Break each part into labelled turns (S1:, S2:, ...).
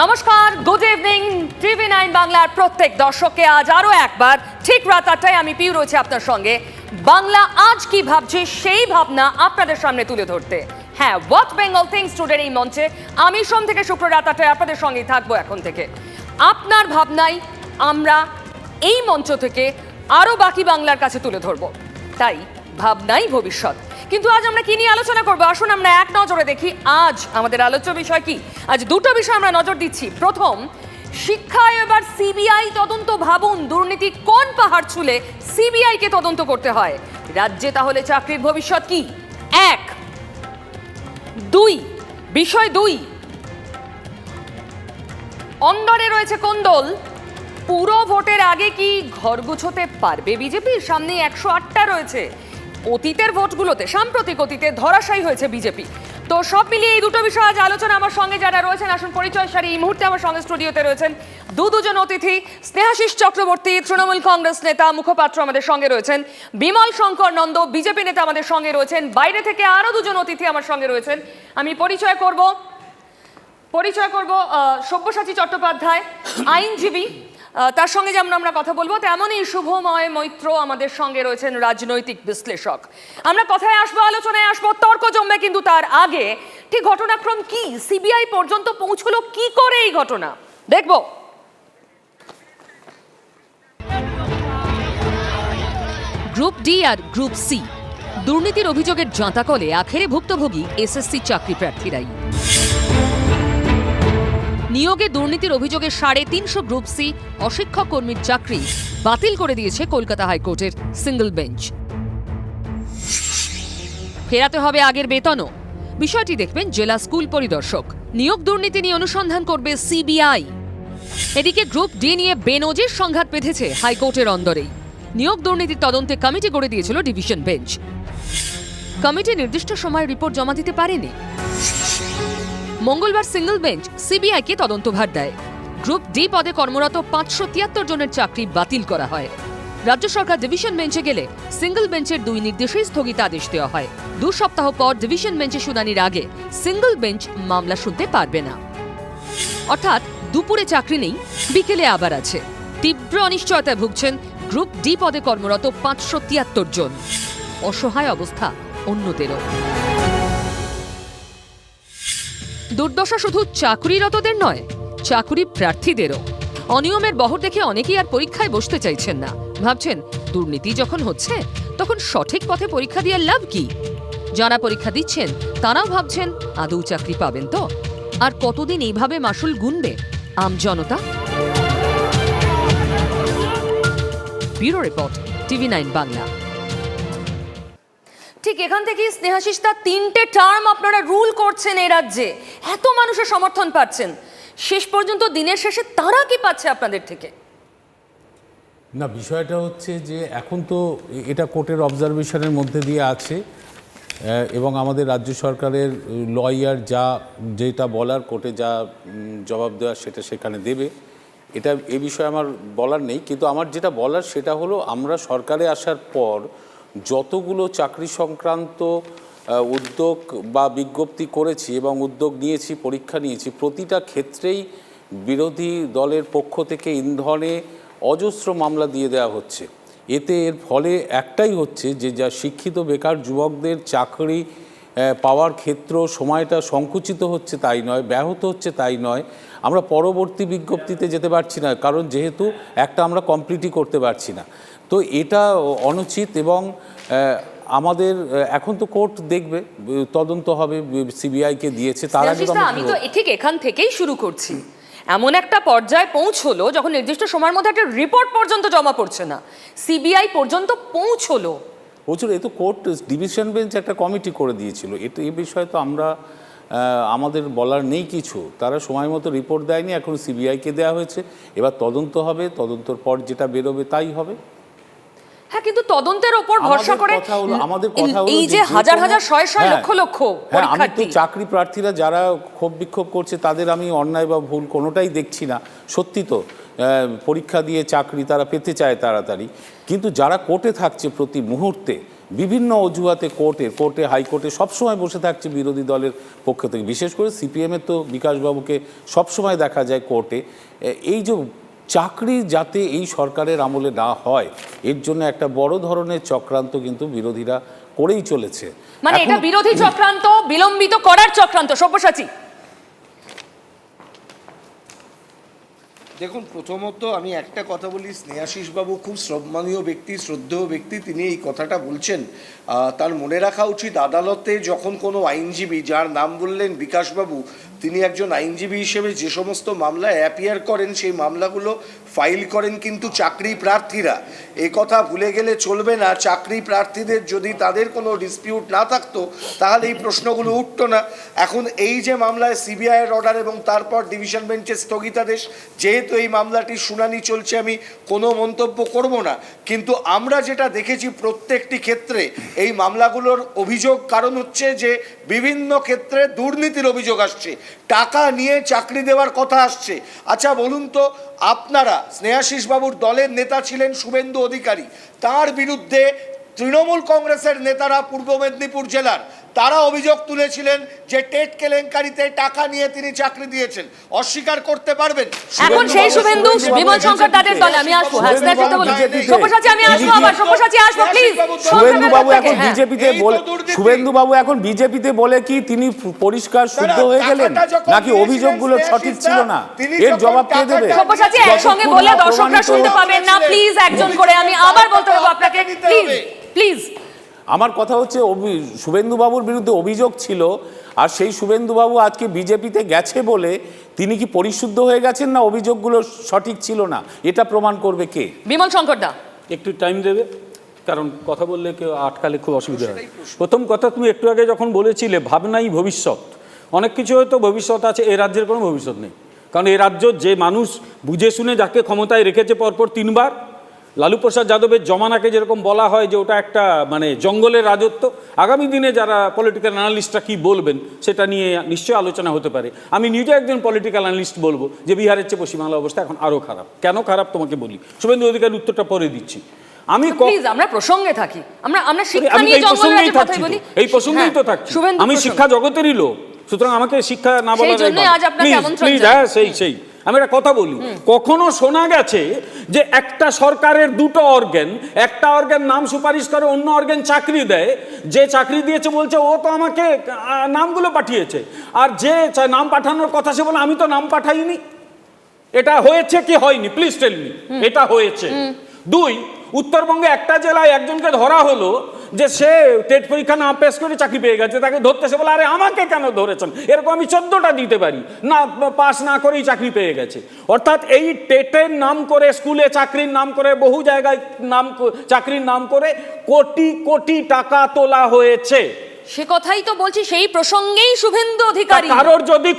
S1: নমস্কার, good evening. TV9 বাংলার প্রত্যেক দর্শককে আজ আরো একবার ঠিক রাত 8টায় আমি পিউ রয়েছে আপনার সঙ্গে বাংলা আজ কি ভাবছে সেই ভাবনা আপনাদের সামনে তুলে ধরতে। হ্যাঁ, হোয়াট বেঙ্গল থিংস টুডের এই মঞ্চে আমি সোম থেকে শুক্র রাত 8টায় আপনাদের সঙ্গেই থাকবো এখন থেকে। আপনার ভাবনাই আমরা এই মঞ্চ থেকে আরো বাকি বাংলার কাছে তুলে ধরবো, তাই ভাবনাই ভবিষ্যৎ। কিন্তু আজ আমরা কি নিয়ে আলোচনা করবো, আসুন আমরা এক নজরে দেখি আজ আমাদের আলোচ্য বিষয় কি। আজ দুটো বিষয় আমরা নজর দিচ্ছি। প্রথম, শিক্ষায় এবার সিবিআই তদন্ত। ভাবুন, দুর্নীতি কোন পাহাড় ছুলে সিবিআই কে তদন্ত করতে হয়। রাজ্যে তাহলে চাকরির ভবিষ্যৎ কি? এক। দুই, বিষয় দুই, অন্দরে রয়েছে কোন্দল। পুরো ভোটের আগে কি ঘর গুছোতে পারবে বিজেপির? সামনে 108টা রয়েছে। অতীতের ভোটগুলোতে, সাম্প্রতিক অতীতে ধরাশায়ী হয়েছে বিজেপি। তো সব মিলিয়ে এই দুটো বিষয় আজ আলোচনা। আমার সঙ্গে যারা রয়েছেন আসুন পরিচয় সারি। এই মুহূর্তে আমার সঙ্গে স্টুডিওতে রয়েছেন দুজন অতিথি। স্নেহাশিস চক্রবর্তী, তৃণমূল কংগ্রেস নেতা মুখপাত্র আমাদের সঙ্গে রয়েছেন। বিমল শঙ্কর নন্দ, বিজেপি নেতা আমাদের সঙ্গে রয়েছেন। বাইরে থেকে আরো দুজন অতিথি আমার সঙ্গে রয়েছেন। আমি পরিচয় করব সব্যসাচী চট্টোপাধ্যায়, আইনজীবী। তার সঙ্গে যেমন আমরা কথা বলবো তেমনই শুভময় মৈত্র আমাদের সঙ্গে রয়েছেন, রাজনৈতিক বিশ্লেষক। আমরা কথায় আসবো, আলোচনায় আসবো, তর্ক জমবে, কিন্তু তার আগে ঠিক ঘটনাক্রম কি, সিবিআই পর্যন্ত পৌঁছলো কি করে এই ঘটনা দেখবো। গ্রুপ ডি আর গ্রুপ সি দুর্নীতির অভিযোগের জাঁতাকলে আখেরে ভুক্তভোগী এসএসসি চাকরি প্রার্থীরাই। নিয়োগে দুর্নীতির অভিযোগে 350 গ্রুপ সি অশিক্ষক কর্মীর চাকরি বাতিল করে দিয়েছে কলকাতা হাইকোর্টের সিঙ্গল বেঞ্চ। ফেরাতে হবে আগের বেতনও। বিষয়টি দেখবেন জেলা স্কুল পরিদর্শক। নিয়োগ দুর্নীতি নিয়ে অনুসন্ধান করবে সিবিআই। এদিকে গ্রুপ ডি নিয়ে বেনজির সংঘাত বেঁধেছে হাইকোর্টের অন্দরেই। নিয়োগ দুর্নীতির তদন্তে কমিটি গড়ে দিয়েছিল ডিভিশন বেঞ্চ। কমিটি নির্দিষ্ট সময়ে রিপোর্ট জমা দিতে পারেনি। মঙ্গলবার সিঙ্গল বেঞ্চ সিবিআইকে তদন্তভার দেয়। গ্রুপ ডি পদে কর্মরত 573 জনের চাকরি বাতিল করা হয়। রাজ্য সরকার ডিভিশন বেঞ্চে গেলে সিঙ্গল বেঞ্চের 2 নির্দেশেই স্থগিতাদেশ দেওয়া হয়। 2 সপ্তাহ পর ডিভিশন বেঞ্চে শুনানির আগে সিঙ্গল বেঞ্চ মামলা শুনতে পারবে না। অর্থাৎ দুপুরে চাকরি নেই, বিকেলে আবার আছে। তীব্র অনিশ্চয়তায় ভুগছেন গ্রুপ ডি পদে কর্মরত 573 জন। অসহায় অবস্থা অন্যদেরও। দুর্দশা শুধু চাকরিরতদের নয়, চাকরি প্রার্থীদেরও। অনিয়মের বহর দেখে অনেকেই আর পরীক্ষায় বসতে চাইছেন না। ভাবছেন, দুর্নীতি যখন হচ্ছে তখন সঠিক পথে পরীক্ষা দিয়ে লাভ কি? যারা পরীক্ষা দিচ্ছেন তারাও ভাবছেন আদৌ চাকরি পাবেন তো? আর কতদিন এইভাবে মাসুল গুনবে আমজনতা? Bureau report, TV9 Bangla. ঠিক এখান থেকেই স্নেহাশিস, তার 3টে টার্ম আপনারা রুল করছেন এই রাজ্যে, এত মানুষের সমর্থন পাচ্ছেন, শেষ পর্যন্ত দিনের শেষে তারা কি পাচ্ছে আপনাদের থেকে?
S2: না, বিষয়টা হচ্ছে যে এখন তো এটা কোর্টের অবজারভেশনের মধ্যে দিয়ে আছে এবং আমাদের রাজ্য সরকারের লয়ার যেটা বলার কোর্টে যা জবাব দেওয়ার সেটা সেখানে দেবে। এটা এ বিষয়ে আমার বলার নেই, কিন্তু আমার যেটা বলার সেটা হলো আমরা সরকারে আসার পর যতগুলো চাকরি সংক্রান্ত উদ্যোগ বা বিজ্ঞপ্তি করেছি এবং উদ্যোগ নিয়েছি, পরীক্ষা নিয়েছি, প্রতিটা ক্ষেত্রেই বিরোধী দলের পক্ষ থেকে ইন্ধনে অজস্র মামলা দিয়ে দেওয়া হচ্ছে। এতে এর ফলে একটাই হচ্ছে যে যা শিক্ষিত বেকার যুবকদের চাকরি পাওয়ার ক্ষেত্র সময়টা সংকুচিত হচ্ছে তাই নয়, ব্যাহত হচ্ছে তাই নয়, আমরা পরবর্তী বিজ্ঞপ্তিতে যেতে পারছি না, কারণ যেহেতু একটা আমরা কমপ্লিটই করতে পারছি না। তো এটা অনুচিত এবং আমাদের এখন তো কোর্ট দেখবে, তদন্ত হবে, সিবিআইকে দিয়েছে, তার আগে
S1: আমি তো ঠিক এখান থেকেই শুরু করছি। এমন একটা পর্যায়ে পৌঁছলো যখন নির্দিষ্ট সময়ের মধ্যে একটা রিপোর্ট পর্যন্ত জমা পড়ছে না, সিবিআই পর্যন্ত পৌঁছলো।
S2: এ তো কোর্ট ডিভিশন বেঞ্চ একটা কমিটি করে দিয়েছিল। এই বিষয়ে তো আমাদের বলার নেই কিছু। তারা সময় মতো রিপোর্ট দেয়নি, এখন সিবিআইকে দেওয়া হয়েছে, এবার তদন্ত হবে, তদন্তর পর যেটা বেরোবে তাই হবে।
S1: হ্যাঁ, কিন্তু তদন্তের উপর ভরসা করে
S2: আমাদের কথা হলো
S1: এই যে হাজার হাজার শয়ে শয়ে লক্ষ লক্ষ
S2: পরীক্ষার্থী, চাকরি প্রার্থীরা যারা ক্ষোভ বিক্ষোভ করছে তাদের আমি অন্যায় বা ভুল কোনোটাই দেখছি না। সত্যি তো পরীক্ষা দিয়ে চাকরি তারা পেতে চায় তাড়াতাড়ি, কিন্তু যারা কোর্টে থাকছে প্রতি মুহূর্তে, বিভিন্ন অজুহাতে কোর্টে হাইকোর্টে সবসময় বসে থাকছে বিরোধী দলের পক্ষ থেকে, বিশেষ করে সিপিএমের তো বিকাশবাবুকে সবসময় দেখা যায় কোর্টে। এই যে চাকরি যাতে এই সরকারের আমলে না হয়, এর জন্য একটা বড় ধরনের চক্রান্ত কিন্তু বিরোধীরা করেই চলেছে।
S1: মানে এটা বিরোধী চক্রান্ত, বিলম্বিত করার চক্রান্ত। সব্যসাচী,
S3: দেখুন, প্রথমত আমি একটা কথা বলি, স্নেহাশিস বাবু খুব সম্মানীয় ব্যক্তি, শ্রদ্ধেয় ব্যক্তি, তিনি এই কথাটা বলছেন। তার মনে রাখা উচিত, আদালতে যখন কোনো আইনজীবী, যার নাম বললেন বিকাশবাবু, তিনি একজন আইনজীবী হিসেবে যে সমস্ত মামলায় অ্যাপিয়ার করেন, সেই মামলাগুলো ফাইল করেন কিন্তু চাকরি প্রার্থীরা। এ কথা ভুলে গেলে চলবে না। চাকরি প্রার্থীদের যদি তাদের কোনো ডিসপিউট না থাকতো, তাহলে এই প্রশ্নগুলো উঠতো না। এখন এই যে মামলায় সিবিআইয়ের অর্ডার এবং তারপর ডিভিশন বেঞ্চের স্থগিতাদেশ, যেহেতু এই মামলাটির শুনানি চলছে, আমি কোনো মন্তব্য করব না। কিন্তু আমরা যেটা দেখেছি প্রত্যেকটি ক্ষেত্রে এই মামলাগুলোর অভিযোগ, কারণ হচ্ছে যে বিভিন্ন ক্ষেত্রে দুর্নীতির অভিযোগ আসছে, টাকা নিয়ে চাকরি দেওয়ার কথা আসছে। আচ্ছা বলুন তো, আপনারা, স্নেহাশিস বাবুর দলের নেতা ছিলেন শুভেন্দু অধিকারী, তার বিরুদ্ধে তৃণমূল কংগ্রেসের নেতারা পূর্ব মেদিনীপুর জেলার, তারা অভিযোগ তুলেছিলেন যে টেট কেলেঙ্কারিতে টাকা নিয়ে তিনি চাকরি দিয়েছেন। অস্বীকার করতে পারবেন?
S1: এখন সেই শুভেন্দু, বিমল শঙ্কর তাদের দলে। আমি আসবো, হ্যাঁ কথা বলি। সব্যসাচী আমি আসবো, আবার সব্যসাচী আসবো প্লিজ।
S2: শুভেন্দু বাবু এখন বিজেপিতে বলে, শুভেন্দু বাবু এখন বিজেপিতে বলে কি তিনি পরিষ্কার শুদ্ধ হয়ে গেলেন, নাকি অভিযোগগুলো সঠিক ছিল না? এর জবাব কে দেবে?
S1: সব্যসাচী একসঙ্গে বলে দর্শকরা শুনতে পাবেন না, প্লিজ একজন করে। আমি আবার বলতে দেবো আপনাকে, প্লিজ প্লিজ।
S2: আমার কথা হচ্ছে, শুভেন্দু বাবুর বিরুদ্ধে অভিযোগ ছিল, আর সেই শুভেন্দু বাবু আজকে বিজেপিতে গেছে বলে তিনি কি পরিশুদ্ধ হয়ে গেছেন, না অভিযোগগুলো সঠিক ছিল না? এটা প্রমাণ করবে কে?
S1: বিমল শঙ্কর দা
S4: একটু টাইম দেবে, কারণ কথা বললে কেউ আটকালে খুব অসুবিধা হয়। প্রথম কথা, তুমি একটু আগে যখন বলেছিলে ভাবনাই ভবিষ্যৎ, অনেক কিছু হয়তো ভবিষ্যৎ আছে, এ রাজ্যের কোনো ভবিষ্যৎ নেই। কারণ এ রাজ্য যে মানুষ বুঝে শুনে যাকে ক্ষমতায় রেখেছে পরপর 3 বার, লালু প্রসাদ যাদবের জমানাকে যেরকম বলা হয় যে ওটা একটা মানে জঙ্গলের রাজত্ব, আগামী দিনে যারা পলিটিক্যাল অ্যানালিস্টরা কী বলবেন সেটা নিয়ে নিশ্চয়ই আলোচনা হতে পারে। আমি নিজে একজন পলিটিক্যাল অ্যানালিস্ট বলবো যে বিহারের চেয়ে পশ্চিমবাংলার অবস্থা এখন আরও খারাপ। কেন খারাপ তোমাকে বলি, শুভেন্দু অধিকারীর উত্তরটা পরে দিচ্ছি। আমি
S1: প্লিজ আমরা প্রসঙ্গে থাকি, আমরা শিক্ষা নিয়ে জঙ্গলের রাজ্যের কথাই বলি।
S4: এই প্রসঙ্গেই তো থাকছি, আমি শিক্ষা জগতেরই লোক, সুতরাং আমাকে শিক্ষা না বলা প্লিজ। হ্যাঁ সেই আমি একটা কথা বলি, কখনো শোনা গেছে যে একটা সরকারের 2টো অর্গান, একটা অর্গান নাম সুপারিশ করে, অন্য অর্গান চাকরি দেয়, যে চাকরি দিয়েছে বলছে ও তো আমাকে নামগুলো পাঠিয়েছে, আর যে নাম পাঠানোর কথা সে বলে আমি তো নাম পাঠাইনি। এটা হয়েছে কি হয়নি? Please tell me. এটা হয়েছে। 2, উত্তরবঙ্গে একটা জেলায় একজনকে ধরা হলো যে সে টেট পরীক্ষা না পাস করে চাকরি পেয়ে গেছে, তাকে ধরতে সে বলে আরে আমাকে কেন ধরেছেন, এরকম আমি 14টা দিতে পারি না, পাস না করেই চাকরি পেয়ে গেছে। অর্থাৎ এই টেটের নাম করে, স্কুলে চাকরির নাম করে, বহু জায়গায় চাকরির নাম করে কোটি কোটি টাকা তোলা হয়েছে।
S1: সে কথাই তো বলছি, সেই প্রসঙ্গেই শুভেন্দু অধিকারী।
S4: কারোর যদি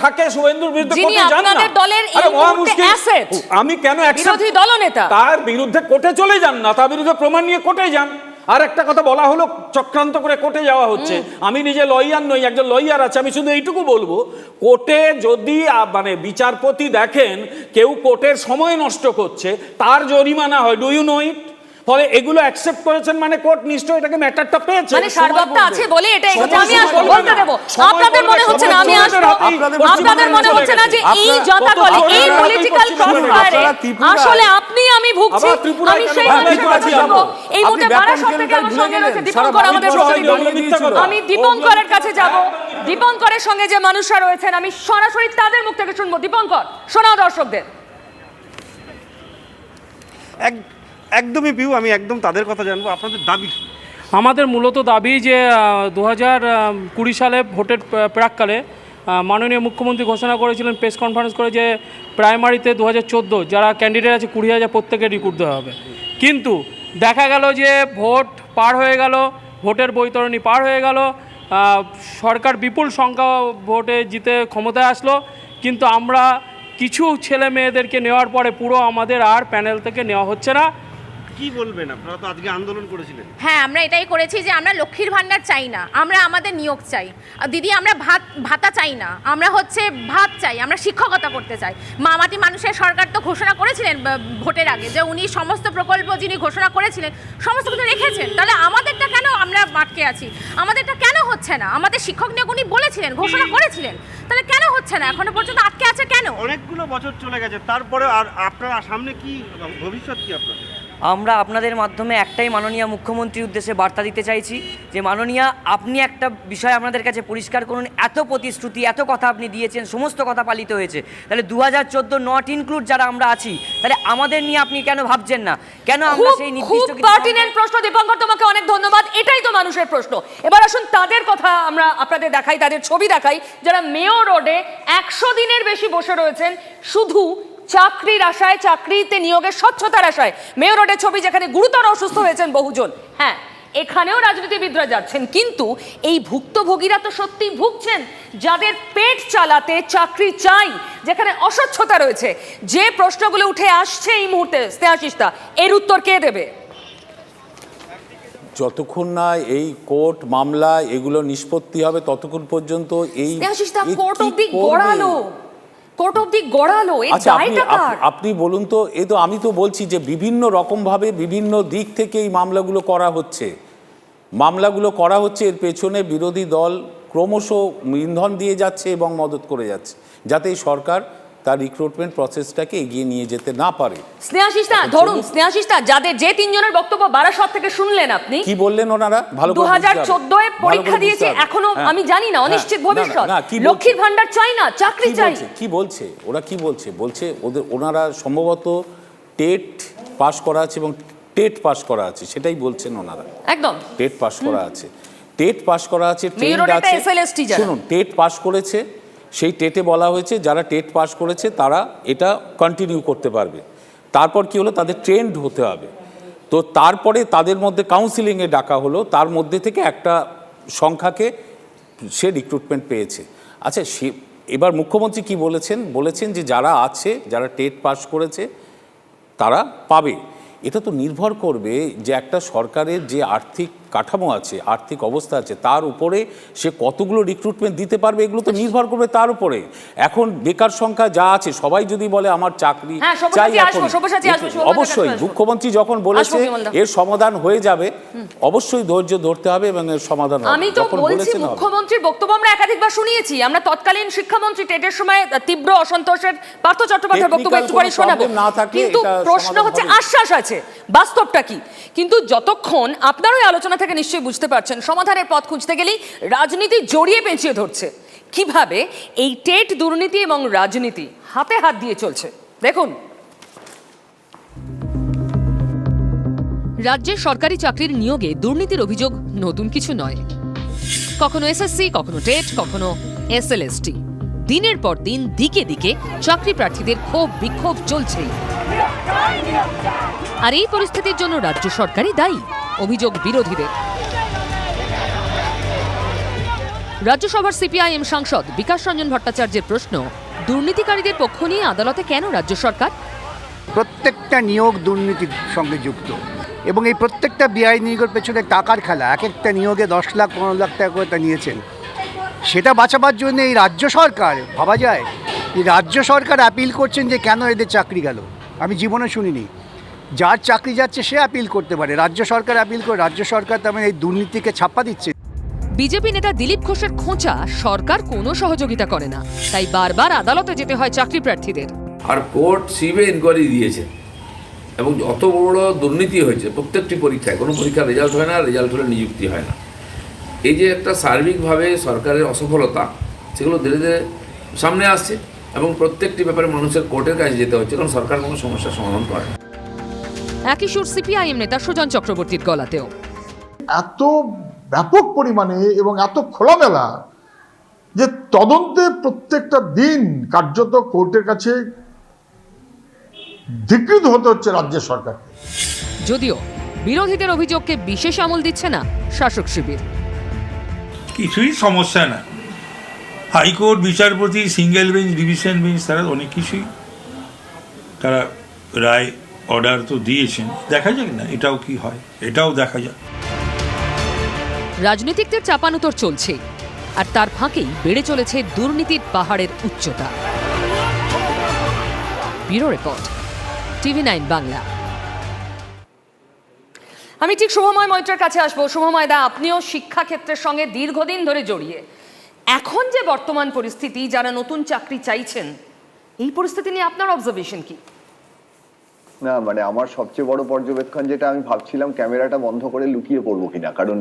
S4: থাকে শুভেন্দুর বিরুদ্ধে কোর্টে যান না,
S1: আপনাদের দলের এই মুহূর্তে অ্যাসেট,
S4: আমি কেন
S1: বিরোধী দলনেতা,
S4: তার বিরুদ্ধে কোর্টে চলে যান না, তার বিরুদ্ধে প্রমাণ নিয়ে কোর্টে যান। আর একটা কথা বলা হলো চক্রান্ত করে কোর্টে যাওয়া হচ্ছে। আমি নিজে লয়ার নই, একজন লয়ার আছে, আমি শুধু এইটুকু বলবো, কোর্টে যদি মানে বিচারপতি দেখেন কেউ কোর্টের সময় নষ্ট করছে, তার জরিমানা হয়। ডু ইউ নো ইট? ফলে এগুলো অ্যাকসেপ্ট করেছেন মানে কোর্ট নিশ্চয়ই এটাকে ম্যাটারটা পেয়েছে,
S1: মানে সারবত্তা আছে বলে এটা এগোচ্ছে। আমি আসবো, বলতে দেব। আপনাদের মনে হচ্ছে না, আমি আসবো, আপনাদের মনে হচ্ছে না যে এই জটা গলে, এই পলিটিক্যাল ক্রসফায়ারে আসলে আপনি আমি ভুগছি। আমি সেই মানুষের কাছে যাব। এই মুহূর্তে বারাসত থেকে আমার সঙ্গে রয়েছে দীপঙ্কর, আমাদের প্রতিনিধি। আমি দীপঙ্করের কাছে যাব। দীপঙ্করের সঙ্গে যে মানুষরা রয়েছেন আমি সরাসরি তাদের মুখ থেকে শুনবো। দীপঙ্কর, শোনাও দর্শকদের।
S5: একদমই পিউ, আমি একদম তাদের কথা জানবো। আপনাদের দাবি?
S6: আমাদের মূলত দাবি যে 2020 সালে ভোটের প্রাককালে মাননীয় মুখ্যমন্ত্রী ঘোষণা করেছিলেন প্রেস কনফারেন্স করে যে প্রাইমারিতে 2014 যারা ক্যান্ডিডেট আছে 20,000 প্রত্যেকে রিক্রুট দেওয়া হবে। কিন্তু দেখা গেল যে ভোট পার হয়ে গেল, ভোটের বৈতরণী পার হয়ে গেল, সরকার বিপুল সংখ্যা ভোটে জিতে ক্ষমতায় আসলো, কিন্তু আমরা কিছু ছেলে মেয়েদেরকে নেওয়ার পরে পুরো আমাদের আর প্যানেল থেকে নেওয়া হচ্ছে না।
S5: কি বলবেন? আপনারা তো আজকে আন্দোলন করেছিলেন।
S7: হ্যাঁ, আমরা এটাই করেছি যে আমরা লক্ষ্মীর ভাণ্ডার চাই না, আমরা আমাদের নিয়োগ চাই। আর দিদি, আমরা ভাতা চাই না, আমরা হচ্ছে ভাত চাই, আমরা শিক্ষকতা করতে চাই। মামাটি মানুষের সরকার তো ঘোষণা করেছিলেন ভোটের আগে যে উনি সমস্ত প্রকল্প যিনি ঘোষণা করেছিলেন সমস্ত কিছু রেখেছেন, তাহলে আমাদেরটা কেন আমরা আটকে আছি? আমাদেরটা কেন হচ্ছে না? আমাদের শিক্ষক নিয়োগ উনি বলেছিলেন, ঘোষণা করেছিলেন, তাহলে কেন হচ্ছে না? এখনো পর্যন্ত আটকে আছে কেন?
S5: অনেকগুলো বছর চলে গেছে, তারপরে আর আপনারা সামনে কি ভবিষ্যৎ কি আপনাদের?
S8: আমরা আপনাদের মাধ্যমে একটাই মাননীয় মুখ্যমন্ত্রীর উদ্দেশ্যে বার্তা দিতে চাইছি যে মাননীয়, আপনি একটা বিষয় আপনাদের কাছে পরিষ্কার করুন। এত প্রতিশ্রুতি, এত কথা আপনি দিয়েছেন, সমস্ত কথা পালিত হয়েছে, তাহলে 2014 নট ইনক্লুড যারা আমরা আছি, তাহলে আমাদের নিয়ে আপনি কেন ভাবছেন না? কেন আমরা সেই নির্দিষ্ট
S1: খুব পার্টিনেন্ট প্রশ্ন দীপঙ্কর, তোমাকে অনেক ধন্যবাদ। এটাই তো মানুষের প্রশ্ন। এবার আসুন তাদের কথা আমরা আপনাদের দেখাই, তাদের ছবি দেখাই, যারা মেয়ো রোডে 100 দিনের বেশি বসে রয়েছেন শুধু চাকরির আশায়, চাকরিতে নিয়োগের স্বচ্ছতার আশায়। মেয়র রোডের ছবি, যেখানে গুরুতর অসুস্থ হয়েছেন বহুজন। হ্যাঁ, এখানেও রাজনীতিবিদরা যাচ্ছেন, কিন্তু এই ভুক্তভোগীরা তো সত্যি ভুগছেন, যাদের পেট চালাতে চাকরি চাই, যেখানে অস্বচ্ছতা রয়েছে। যে প্রশ্নগুলো উঠে আসছে এই মুহূর্তে, স্নেহাশিসদা, এর উত্তর কে দেবে?
S2: যতক্ষণ না এই কোর্ট মামলা এগুলো নিষ্পত্তি হবে ততক্ষণ পর্যন্ত এই
S1: স্নেহাশিসদা,
S2: এ
S1: কোর্ট
S2: কি
S1: অবধি
S2: করবে?
S1: গড়ালো, কোর্ট অবধি গড়ালো, এই
S2: আচ্ছা,
S1: দায়টা কার?
S2: আপনি বলুন তো, এই তো আমি তো বলছি যে বিভিন্ন রকমভাবে বিভিন্ন দিক থেকে এই মামলাগুলো করা হচ্ছে। এর পেছনে বিরোধী দল ক্রমশ ইন্ধন দিয়ে যাচ্ছে এবং মদত করে যাচ্ছে, যাতে এই সরকার তার রিক্রুটমেন্ট প্রসেসটাকে এগিয়ে নিয়ে যেতে না পারে।
S1: স্নেহাশিসদা, ধরুন স্নেহাশিসদা, যাদের যে তিনজনের বক্তব্য বারাসত থেকে শুনলেন আপনি,
S2: কি বললেন ওনারা? ভালো করে
S1: 2014 এ পরীক্ষা দিয়েছে, এখনো আমি জানি না, অনিশ্চিত ভবিষ্যৎ, লক্ষ্মীর ভান্ডার চাই না, চাকরি চাই।
S2: কি বলছে ওরা? কি বলছে? ওনারা সম্ভবত টেট পাস করা আছে এবং টেট পাস করা আছে, সেটাই বলছেন ওনারা।
S1: একদম
S2: টেট পাস করা আছে, টেট পাস করা আছে,
S1: মেয়র একটা SLST যারা।
S2: শুনুন, টেট পাস করেছে, সেই টেটে বলা হয়েছে যারা টেট পাস করেছে তারা এটা কন্টিনিউ করতে পারবে। তারপর কি হলো, তাদের ট্রেন্ড হতে হবে। তো তারপরে তাদের মধ্যে কাউন্সিলিংয়ে ডাকা হলো, তার মধ্যে থেকে একটা সংখ্যাকে সে রিক্রুটমেন্ট পেয়েছে। আচ্ছা, সে এবার মুখ্যমন্ত্রী কি বলেছেন যে যারা টেট পাস করেছে তারা পাবে। এটা তো নির্ভর করবে যে একটা সরকারের যে আর্থিক কাঠামো আছে, আর্থিক অবস্থা আছে, তার উপরে সে কতগুলো রিক্রুটমেন্ট দিতে পারবে, এগুলো তো নির্ভর করবে তার উপরে। এখন বেকার সংখ্যা যা আছে, সবাই যদি বলে আমার চাকরি চাই, এখন অবশ্যই মুখ্যমন্ত্রী যখন বলেছে এর সমাধান হয়ে যাবে, অবশ্যই ধৈর্য ধরতে হবে এবং এর সমাধান হবে।
S1: আমি তো বলছি, মুখ্যমন্ত্রীর বক্তব্য আমরা একাধিকবার শুনিয়েছি। আমরা তৎকালীন শিক্ষামন্ত্রী টেটের সময় তীব্র অসন্তোষের পার্থ চট্টোপাধ্যায়ের বক্তব্য একটু পরে শোনাবো, কিন্তু প্রশ্ন হচ্ছে আশ্বাস আছে, বাস্তবটা কি? কিন্তু যতক্ষণ আপনারই আলোচনা থেকে নিশ্চয়ই বুঝতে পারছেন, সমাধানের পথ খুঁজতে গেলেই রাজনীতি জড়িয়ে পেঁচিয়ে ধরছে। কিভাবে এই টেট দুর্নীতি এবং রাজনীতি হাতে হাত দিয়ে চলছে দেখুন। রাজ্যে সরকারি চাকরির নিয়োগে দুর্নীতির অভিযোগ নতুন কিছু নয়। কখনো এসএসসি, কখনো টেট, কখনো এসএলএসটি। দিনের পর দিন দিকে দিকে চাকরি প্রার্থীদের ক্ষোভ বিক্ষোভ চলছেই। আর এই পরিস্থিতির জন্য রাজ্য সরকারই দায়ী, অভিযোগ বিরোধীদের। রাজ্যসভার সিপিআইএম সাংসদ বিকাশ রঞ্জন ভট্টাচার্যের প্রশ্ন, দুর্নীতিকারীদের পক্ষ নিয়ে আদালতে কেন রাজ্য সরকার?
S9: প্রত্যেকটা নিয়োগ দুর্নীতির সঙ্গে যুক্ত এবং এই প্রত্যেকটা বেআইনি নিয়োগের পেছনে টাকার খেলা। এক একটা নিয়োগে 10 লাখ 15 লাখ টাকা করে তা নিয়েছেন। সেটা বাঁচাবার জন্য এই রাজ্য সরকার, ভাবা যায় এই রাজ্য সরকার অ্যাপিল করছেন যে কেন এদের চাকরি গেল। আমি জীবনে শুনিনি। যার চাকরি যাচ্ছে সে অ্যাপিল করতে পারে, রাজ্য সরকার অ্যাপিল করে। রাজ্য সরকার তার মানে এই দুর্নীতিকে ছাপ্পা দিচ্ছে।
S1: বিজেপি নেতা দিলীপ ঘোষের খোঁচা, সরকার কোনো সহযোগিতা করে না, তাই বারবার আদালতে যেতে হয় চাকরি প্রার্থীদের।
S10: আর কোর্ট সিবিআই ইনকোয়ারি দিয়েছে এবং যত বড় দুর্নীতি হয়েছে প্রত্যেকটি পরীক্ষায়, কোনো পরীক্ষার রেজাল্ট হয় না, রেজাল্ট হলে নিযুক্তি হয় না। এই যে একটা সার্বিকভাবে সরকারের অসফলতা, সেগুলো ধীরে ধীরে সামনে আসছে এবং প্রত্যেকটি ব্যাপারে মানুষের কোর্টের কাছে যেতে হচ্ছে, কারণ সরকার কোনো সমস্যার সমাধান করে না।
S1: একই সুর সিপিআইএম নেতা সুজন চক্রবর্তীর গলাতেও।
S11: এত ব্যাপক পরিমাণে এবং এত খোলামেলা যে তদন্তে প্রত্যেকটা দিন কার্যত কোর্টের কাছে ধিকৃত হতে হচ্ছে রাজ্য সরকার।
S1: যদিও বিরোধীদের অভিযোগকে বিশেষ আমল দিচ্ছে না শাসক শিবির।
S12: কিছুই সমস্যা না, হাইকোর্ট বিচারপতি, সিঙ্গেল বেঞ্চ, ডিভিশন বেঞ্চ, তারা অনেক কিছুই তারা রায় অর্ডার তো দিয়েছেন, দেখা যাক না এটাও কি হয়, এটাও দেখা যাক।
S1: রাজনীতিকদের চাপানুতর চলছে, আর তার ফাঁকেই বেড়ে চলেছে দুর্নীতির পাহাড়ের উচ্চতা। Bureau report, TV9 Bangla. আমি ঠিক শুভময় মৈত্রের কাছে আসবো। শুভময় দা, আপনিও শিক্ষাক্ষেত্রের সঙ্গে দীর্ঘদিন ধরে জড়িয়ে, এখন যে বর্তমান পরিস্থিতি, যারা নতুন চাকরি চাইছেন, এই পরিস্থিতি নিয়ে আপনার অবজারভেশন কি?
S13: না মানে আমার সবচেয়ে বড় পর্যবেক্ষণ যেটা আমি ভাবছিলাম, ক্যামেরাটা বন্ধ করে লুকিয়ে পড়বো কিনা, কারণ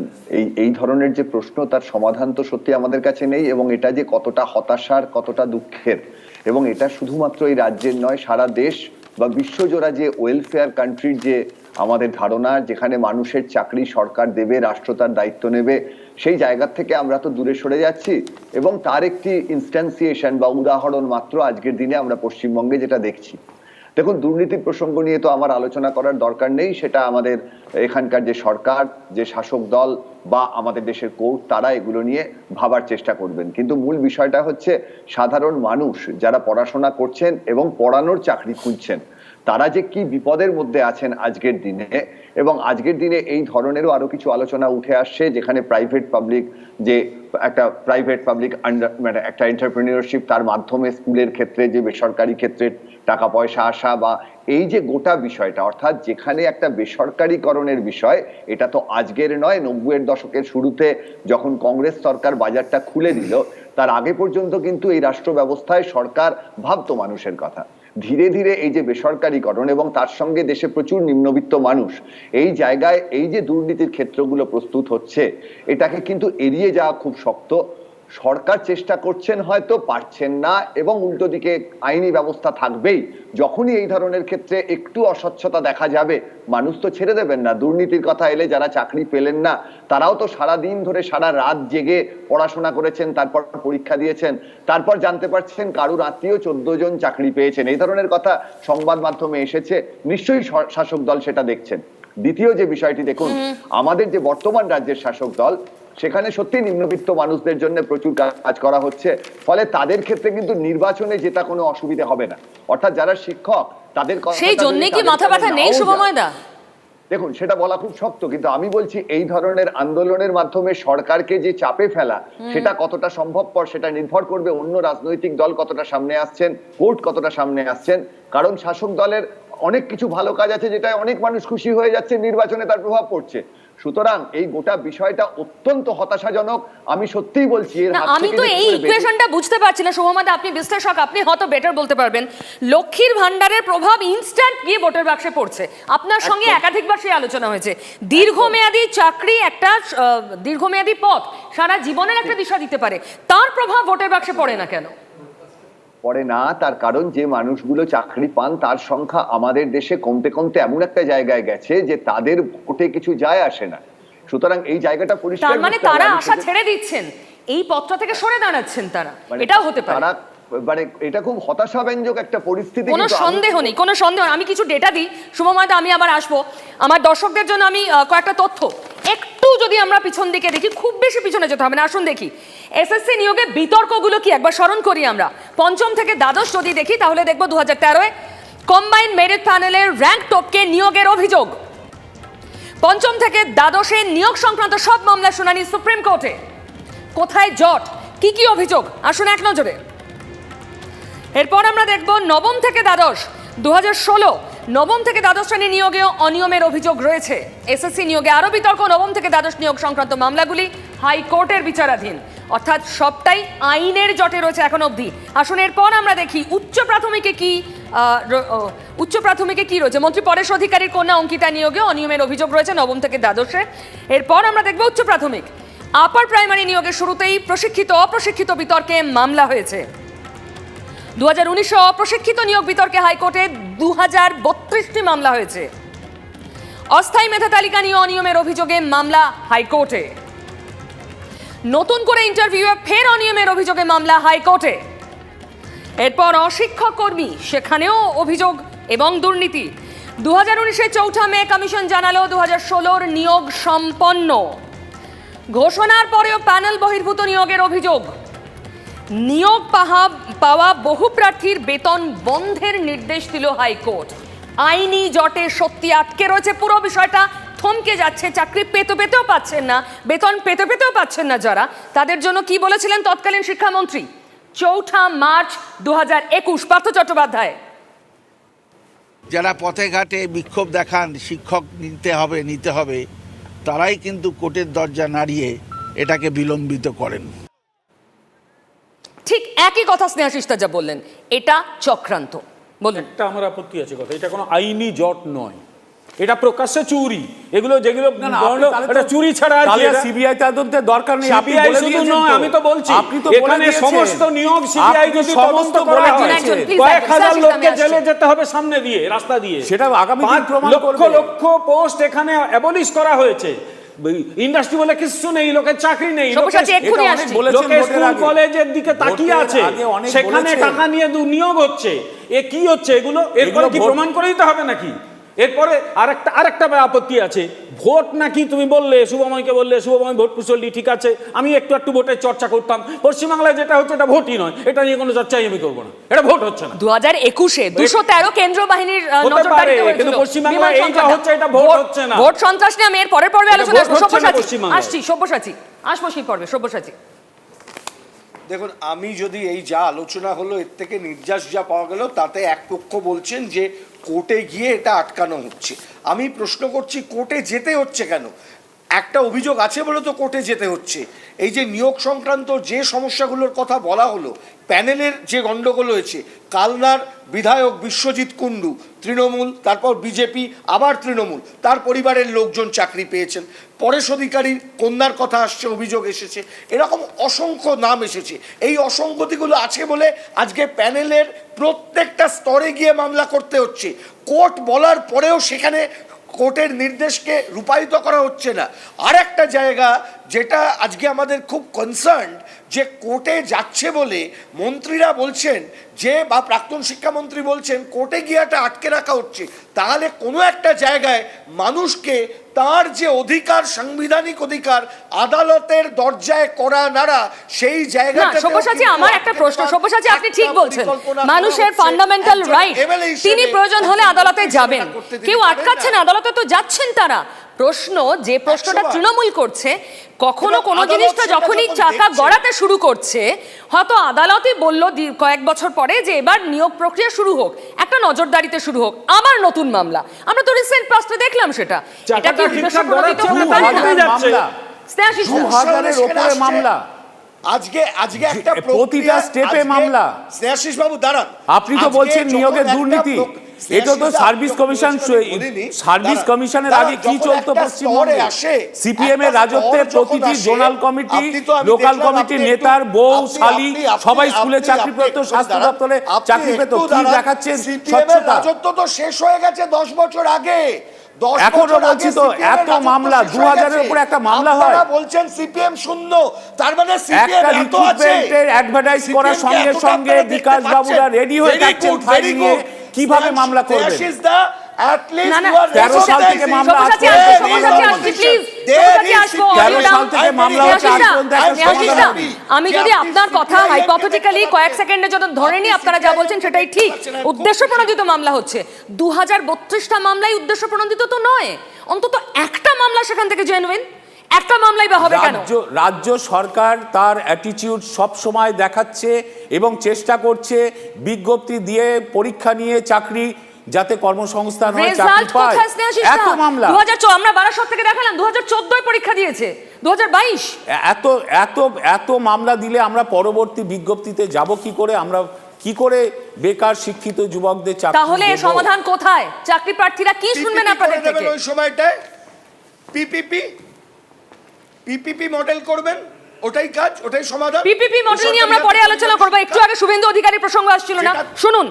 S13: এই ধরনের যে প্রশ্ন, তার সমাধান তো সত্যি আমাদের কাছে নেই, এবং এটা যে কতটা হতাশার, কতটা দুঃখের, এবং এটা শুধুমাত্র এই রাজ্যের নয়, সারা দেশ বা বিশ্বজোড়া যে ওয়েলফেয়ার কান্ট্রির যে আমাদের ধারণা, যেখানে মানুষের চাকরি সরকার দেবে, রাষ্ট্র তার দায়িত্ব নেবে, সেই জায়গা থেকে আমরা তো দূরে সরে যাচ্ছি। এবং তার একটি ইনস্ট্যান্সিয়েশন বা উদাহরণ মাত্র আজকের দিনে আমরা পশ্চিমবঙ্গে যেটা দেখছি। দেখুন, দুর্নীতির প্রসঙ্গ নিয়ে তো আমার আলোচনা করার দরকার নেই, সেটা আমাদের এখানকার যে সরকার, যে শাসক দল বা আমাদের দেশের কোর্ট, তারা এগুলো নিয়ে ভাবার চেষ্টা করবেন। কিন্তু মূল বিষয়টা হচ্ছে সাধারণ মানুষ যারা পড়াশোনা করছেন এবং পড়ানোর চাকরি খুঁজছেন, তারা যে কি বিপদের মধ্যে আছেন আজকের দিনে। এবং আজকের দিনে এই ধরনেরও আরো কিছু আলোচনা উঠে আসছে, যেখানে প্রাইভেট পাবলিক যে একটা মানে একটা এন্টারপ্রেনিয়রশিপ, তার মাধ্যমে স্কুলের ক্ষেত্রে যে বেসরকারি ক্ষেত্রে টাকা পয়সা আসা, বা এই যে গোটা বিষয়টা, অর্থাৎ যেখানে একটা বেসরকারিকরণের বিষয়, এটা তো আজকের নয়, 90-এর দশকের শুরুতে যখন কংগ্রেস সরকার বাজারটা খুলে দিল, তার আগে পর্যন্ত কিন্তু এই রাষ্ট্র ব্যবস্থায় সরকার ভাবতো মানুষের কথা। ধীরে ধীরে এই যে বেসরকারিকরণ এবং তার সঙ্গে দেশে প্রচুর নিম্নবিত্ত মানুষ, এই জায়গায় এই যে দুর্নীতির ক্ষেত্রগুলো প্রস্তুত হচ্ছে, এটাকে কিন্তু এড়িয়ে যাওয়া খুব শক্ত। সরকার চেষ্টা করছেন, হয়তো পারছেন না, এবং উল্টো দিকে আইনি ব্যবস্থা থাকবেই। যখনই এই ধরনের ক্ষেত্রে একটু অস্বচ্ছতা দেখা যাবে, মানুষ তো ছেড়ে দেবেন না। দুর্নীতির কথা এলে যারা চাকরি পেলেন না, তারাও তো সারা দিন ধরে সারা রাত জেগে পড়াশোনা করেছেন, তারপর পরীক্ষা দিয়েছেন, তারপর জানতে পারছেন কারুর আত্মীয় 14 জন চাকরি পেয়েছেন। এই ধরনের কথা সংবাদ মাধ্যমে এসেছে, নিশ্চয়ই শাসক দল সেটা দেখছেন। দ্বিতীয় যে বিষয়টি দেখুন, আমাদের যে বর্তমান রাজ্যের শাসক দল, সেখানে সত্যি নিম্নবিত্ত মানুষদের জন্য প্রচুর কাজ করা হচ্ছে, ফলে তাদের ক্ষেত্রে কিন্তু নির্বাচনে যেটা কোনো অসুবিধা হবে না। অর্থাৎ যারা শিক্ষক, তাদের
S1: সেই জন্য কি মাথা ব্যথা নেই শুভময় দা?
S13: দেখুন, সেটা বলা খুব শক্ত, কিন্তু আমি বলছি এই ধরনের আন্দোলনের মাধ্যমে সরকারকে যে চাপে ফেলা, সেটা কতটা সম্ভবপর, সেটা নির্ভর করবে অন্য রাজনৈতিক দল কতটা সামনে আসছেন, কোর্ট কতটা সামনে আসছেন। কারণ শাসক দলের অনেক কিছু ভালো কাজ আছে, যেটা অনেক মানুষ খুশি হয়ে যাচ্ছে, নির্বাচনে তার প্রভাব পড়ছে। সুতরাং এই গোটা বিষয়টা অত্যন্ত হতাশাজনক। আমি সত্যিই বলছি,
S1: আমি তো এই ইকুয়েশনটা বুঝতে পারছি না শুভময় দা, আপনি বিশ্লেষক, আপনি হয়তো বেটার বলতে পারবেন। লক্ষ্মীর ভান্ডারের প্রভাব ইনস্ট্যান্ট গিয়ে ভোটের বাক্সে পড়ছে। আপনার সঙ্গে একাধিকবার সেই আলোচনা হয়েছে। দীর্ঘমেয়াদী চাকরি একটা দীর্ঘমেয়াদী পথ, সারা জীবনের একটা দিশা দিতে পারে, তার প্রভাব ভোটের বাক্সে পড়ে না কেন?
S13: পড়ে না, তার কারণ যে মানুষগুলো চাকরি পান, তার সংখ্যা আমাদের দেশে কমতে কমতে এমন একটা জায়গায় গেছে যে তাদের ভোটে কিছু যায় আসে না। সুতরাং এই জায়গাটা পরিষ্কার,
S1: তার মানে তারা আশা ছেড়ে দিচ্ছেন, এই পথটা থেকে সরে দাঁড়াচ্ছেন তারা, এটাও হতে পারে।
S13: মানে এটা খুব হতাশাব্যঞ্জক একটা পরিস্থিতি,
S1: কোনো সন্দেহ নেই, কোনো সন্দেহ। আমি কিছু ডেটা দিই শুভময় দা, আমি আবার আসবো আমার দর্শকদের জন্য। আমি কয়েকটা তথ্য একটু যদি আমরা পিছন দিকে দেখি, খুব বেশি পিছনে যেতে হবে না, আসুন দেখি এসএসসি নিয়োগে বিতর্কগুলো কি একবার স্মরণ করি আমরা। পঞ্চম থেকে দ্বাদশ যদি দেখি, তাহলে দেখবো 2013-এ কম্বাইন্ড মেরিট প্যানেলের র্যাঙ্ক টপকে নিয়োগের অভিযোগ। পঞ্চম থেকে দ্বাদশে নিয়োগ সংক্রান্ত সব মামলা শুনানি সুপ্রিম কোর্টে। কোথায় জট, কি কি অভিযোগ, আসুন এক নজরে। এরপর আমরা দেখব নবম থেকে দ্বাদশ 2016 নবম থেকে দ্বাদশ শ্রেণী নিয়োগেও অনিয়মের অভিযোগ রয়েছে। এসএসসি নিয়োগে আরও বিতর্ক, নবম থেকে দ্বাদশ নিয়োগ সংক্রান্ত মামলাগুলি হাইকোর্টের বিচারাধীন, অর্থাৎ সবটাই আইনের জটে রয়েছে এখন অবধি। আসুন এরপর আমরা দেখি উচ্চ প্রাথমিকে কি রয়েছে। মন্ত্রী পরেশ অধিকারীর কন্যা অঙ্কিতা নিয়োগে অনিয়মের অভিযোগ রয়েছে নবম থেকে দ্বাদশে। এরপর আমরা দেখব উচ্চ প্রাথমিক আপার প্রাইমারি নিয়োগের শুরুতেই প্রশিক্ষিত অপ্রশিক্ষিত বিতর্কে মামলা হয়েছে। 2019 অপ্রশিক্ষিত নিয়োগ বিতর্কে হাইকোর্টে 2032টি মামলা হয়েছে। অস্থায়ী মেধা তালিকা নিয়ে অনিয়মের অভিযোগে মামলা হাইকোর্টে। নতুন করে ইন্টারভিউয়ে ফের অনিয়মের অভিযোগে মামলা হাইকোর্টে। এরপর অশিক্ষক কর্মী, সেখানেও অভিযোগ এবং দুর্নীতি। 2019-এ 4 মে কমিশন জানালো 2016-র নিয়োগ সম্পন্ন। ঘোষণার পরেও প্যানেল বহির্ভূত নিয়োগের অভিযোগ। নিয়োগ পাওয়া বহু প্রার্থীর বেতন বন্ধের নির্দেশ দিল হাইকোর্ট। আইনি জটে সত্যি আটকে রয়েছে পুরো বিষয়টা, থমকে যাচ্ছে, চাকরি পেতেও পাচ্ছেন না, বেতন পেতেও পাচ্ছেন না যারা, তাদের জন্য কি বলেছিলেন তৎকালীন শিক্ষামন্ত্রী 4 মার্চ 2021 পার্থ চট্টোপাধ্যায়?
S14: যারা পথে ঘাটে বিক্ষোভ দেখান শিক্ষক নিতে হবে তারাই কিন্তু কোর্টের দরজা নাড়িয়ে এটাকে বিলম্বিত করেন।
S1: ঠিক একই কথা স্নেহাশিস যা বললেন, এটা চক্রান্ত। বলুন।
S4: একটা আমার আপত্তি আছে কথা, এটা কোনো আইনি জট নয়, এটা প্রকাশ্যে চুরি। এগুলো যেগুলো এটা চুরি ছাড়া আর কি,
S2: সিবিআই তদন্তের দরকার নেই।
S4: সিবিআই শুধু নয়, আমি তো বলছি এখানে সমস্ত নিয়োগ সিবিআই যদি তদন্ত করা হয়, কয়েক হাজার লোককে জেলে যেতে হবে সামনে দিয়ে, রাস্তা দিয়ে।
S2: সেটা আগামী দিন প্রমাণ করবে।
S4: লক্ষ লক্ষ পোস্ট এখানে অ্যাবলিশ করা হয়েছে। ইন্ডাস্ট্রি বলে কিছু নেই, লোকের চাকরি নেই, লোকের স্কুল কলেজের দিকে তাকিয়ে আছে, সেখানে টাকা নিয়ে নিয়োগ হচ্ছে। এ কি হচ্ছে এগুলো? এরপরে কি প্রমাণ করে দিতে হবে নাকি? এরপরে আরেকটা আপত্তি আছে, ভোট নাকি তুমি বললে, শুভময়কে বললে, শুভময় ভোট কুশলী, ঠিক আছে, আমি একটু ভোটের চর্চা করতাম। পশ্চিমবাংলায় যেটা হচ্ছে এটা ভোটই নয়, এটা নিয়ে কোনো চর্চাই আমি করবো না, এটা ভোট হচ্ছে না।
S1: 2021-এ 213 কেন্দ্র বাহিনীর নজরদারিতে হয়েছিল,
S4: কিন্তু পশ্চিমবাংলায় এইটা হচ্ছে, এটা ভোট হচ্ছে না।
S1: ভোট সন্ত্রাস নিয়ে আমি এর পরের পর্বে আলোচনা করব। সব্যসাচী আসবো সেই পর্বে। সব্যসাচী,
S3: দেখুন, আমি যদি এই যা আলোচনা হলো এর থেকে নির্যাস যা পাওয়া গেল, তাতে এক পক্ষ বলছেন যে কোর্টে গিয়ে এটা আটকানো হচ্ছে। আমি প্রশ্ন করছি কোর্টে যেতে হচ্ছে কেন? একটা অভিযোগ আছে বলে তো কোর্টে যেতে হচ্ছে। এই যে নিয়োগ সংক্রান্ত যে সমস্যাগুলোর কথা বলা হলো, প্যানেলের যে গণ্ডগোল হয়েছে, কালনার বিধায়ক বিশ্বজিৎ কুণ্ডু তৃণমূল, তারপর বিজেপি, আবার তৃণমূল, তার পরিবারের লোকজন চাকরি পেয়েছেন, পরেশ অধিকারীর কন্যার কথা আসছে, অভিযোগ এসেছে, এরকম অসংখ্য নাম এসেছে। এই অসঙ্গতিগুলো আছে বলে আজকে প্যানেলের প্রত্যেকটা স্তরে গিয়ে মামলা করতে হচ্ছে। কোর্ট বলার পরেও সেখানে কোর্টের নির্দেশকে রূপায়িত করা হচ্ছে না। আর একটা জায়গা যেটা আজকে আমাদের খুব কনসার্ন, যে কোর্টে যাচ্ছে বলে মন্ত্রীরা বলছেন যে, বা প্রাক্তন শিক্ষামন্ত্রী বলছেন কোর্টে গিয়ে এটা আটকে রাখা হচ্ছে। তাহলে কোনো একটা জায়গায় মানুষকে তার যে অধিকার, সাংবিধানিক অধিকার, আদালতের দরজায় করা নাড়া, সেই জায়গাটা।
S1: সব্যসাচী, আমার একটা প্রশ্ন। সব্যসাচী, আপনি ঠিক বলছেন, মানুষের ফান্ডামেন্টাল রাইট, তিনি প্রয়োজন হলে আদালতে যাবেন, কেউ আটকাচ্ছে না, আদালতে তো যাচ্ছেন তারা। প্রশ্ন, যে প্রশ্নটা তৃণমূল করছে, কখনো কোনো জিনিসটা যখনই চাকা গড়াতে শুরু করছে, হয়তো আদালতই বলল কয়েক বছর পরে যে এবার নিয়োগ প্রক্রিয়া শুরু হোক, একটা নজরদারিতে শুরু হোক, আবার নতুন মামলা। আমরা তো রিসেন্ট পাস্টে দেখলাম সেটা। এটা কি উদ্দেশ্যপ্রণোদিত হতে পারে না? স্নেহাশিস,
S2: 2000-এর উপরে মামলা,
S3: আজকে একটা
S2: প্রতিটা স্টেপে মামলা।
S3: স্নেহাশিস বাবু দাঁড়ান,
S2: আপনি তো বলছেন নিয়োগের দুর্নীতি, এটা তো সার্ভিস কমিশন, সার্ভিস কমিশনের আগে কি চলতো পশ্চিমবঙ্গে? সিপিএম এর রাজত্বে প্রতিটি জোনাল কমিটি, লোকাল কমিটির নেতার বউ, শালী সবাই স্কুলে চাকরি পেত, স্বাস্থ্য দপ্তরে চাকরি পেত। কি দেখাচ্ছেন স্বচ্ছতা?
S3: রাজত্ব তো শেষ হয়ে গেছে 10 বছর আগে।
S2: এখনো বলছি তো, এত মামলা, 2000-এর উপরে একটা মামলা হয়।
S3: বলছেন সিপিএম শূন্য, তার মানে সিপিএম
S2: একটা রিক্রুটমেন্টের অ্যাডভার্টাইজ করার সঙ্গে সঙ্গে বিকাশ বাবুরা রেডি হয়ে থাকছেন ফাইল নিয়ে, কিভাবে মামলা করবেন? 13 সাল থেকে মামলা হচ্ছে, 13 সাল থেকে মামলা হচ্ছে।
S1: আমি যদি আপনার কথা হাইপোথেটিক্যালি কয়েক সেকেন্ডের জন্য ধরে নিই, আপনারা যা বলছেন সেটাই ঠিক, উদ্দেশ্যপ্রণোদিত মামলা হচ্ছে। 2032টা মামলাই উদ্দেশ্যপ্রণোদিত তো নয়, অন্তত একটা মামলা সেখান থেকে জেনুইন, একটা মামলাই বা হবে কেন?
S2: রাজ্য সরকার তার অ্যাটিটিউড সব সময় দেখাচ্ছে এবং চেষ্টা করছে বিজ্ঞপ্তি দিয়ে, পরীক্ষা নিয়ে চাকরি, যাতে কর্মসংস্থান হয়, চাকরি পায়। এত মামলা
S1: 2014 আমরা 12 থেকে দেখালাম, 2014 পরীক্ষা দিয়েছে, 2022
S2: এত মামলা দিলে আমরা পরবর্তী বিজ্ঞপ্তিতে যাব কি করে? আমরা কি করে বেকার শিক্ষিত যুবকদের চাকরি?
S1: তাহলে এর সমাধান কোথায়? চাকরি প্রার্থীরা কি শুনবেন আপনাদের থেকে?
S3: ওই সময়টায় পিপিপি মডেল করবেন, ওটাই কাজ, ওটাই সমাধান।
S1: পিপিপি মডেল নিয়ে আমরা পরে আলোচনা করব। একটু আগে শুভেন্দু অধিকারীর প্রসঙ্গ আসছিল না, শুনুন।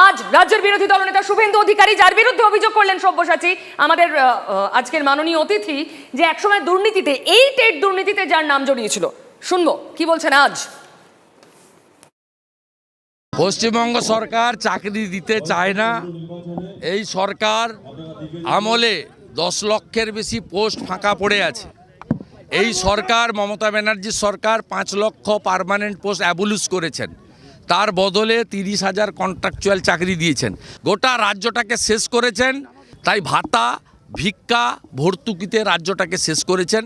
S1: আজ রাজ্যের বিরোধী দলনেতা শুভেন্দু অধিকারী, যার বিরুদ্ধে অভিযোগ করলেন সব্যসাচী, আমাদের আজকের মাননীয় অতিথি, যে একসময় দুর্নীতিতে, এই টেট দুর্নীতিতে যার নাম জড়িয়েছিল, শুনবো কি বলছেন আজ।
S15: পশ্চিমবঙ্গ সরকার চাকরি দিতে চায় না। এই সরকার আমলে 10 লক্ষের বেশি পোস্ট ফাঁকা পড়ে আছে। এই সরকার, মমতা ব্যানার্জির সরকার 5 লক্ষ পার্মানেন্ট পোস্ট অ্যাবলিশ করেছেন। তার বদলে 30,000 কন্ট্রাকচুয়াল চাকরি দিয়েছেন, গোটা রাজ্যটাকে শেষ করেছেন। তাই ভাতা, ভিক্ষা, ভর্তুকিতে রাজ্যটাকে শেষ করেছেন।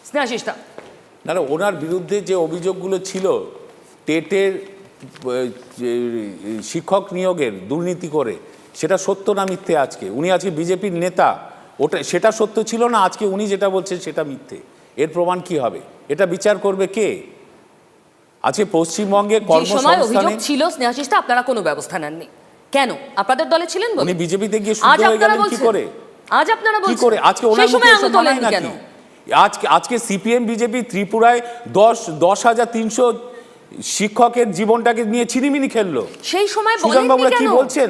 S1: স্নেহাশিসদা,
S2: না না, ওনার বিরুদ্ধে যে অভিযোগগুলো ছিল টেটের শিক্ষক নিয়োগের দুর্নীতি করে, সেটা সত্য না মিথ্যে? আজকে উনি আজকে বিজেপির নেতা, ওটা সেটা সত্য ছিল না, আজকে উনি যেটা বলছেন সেটা মিথ্যে। এর প্রমাণ কি হবে? এটা বিচার করবে কে? আজকে পশ্চিমবঙ্গে কর্মসংস্থানে
S1: ছিল স্নেহাশিসদা, আপনারা কোনো ব্যবস্থা নেননি কেন? আপনাদের দলে ছিলেন বলে?
S2: উনি বিজেপিতে গিয়ে শুদ্ধ হয়ে গেলেন কি করে?
S1: আজ আপনারা বলছেন
S2: কি করে? আজকে ওনার মুখে এসব মানায় নাকি? আজকে সিপিএম বিজেপি ত্রিপুরায় 10,300 শিক্ষকের জীবনটাকে নিয়ে ছিনিমিনি খেললো।
S1: সেই সময়
S2: সুজনবাবুরা কি বলছেন?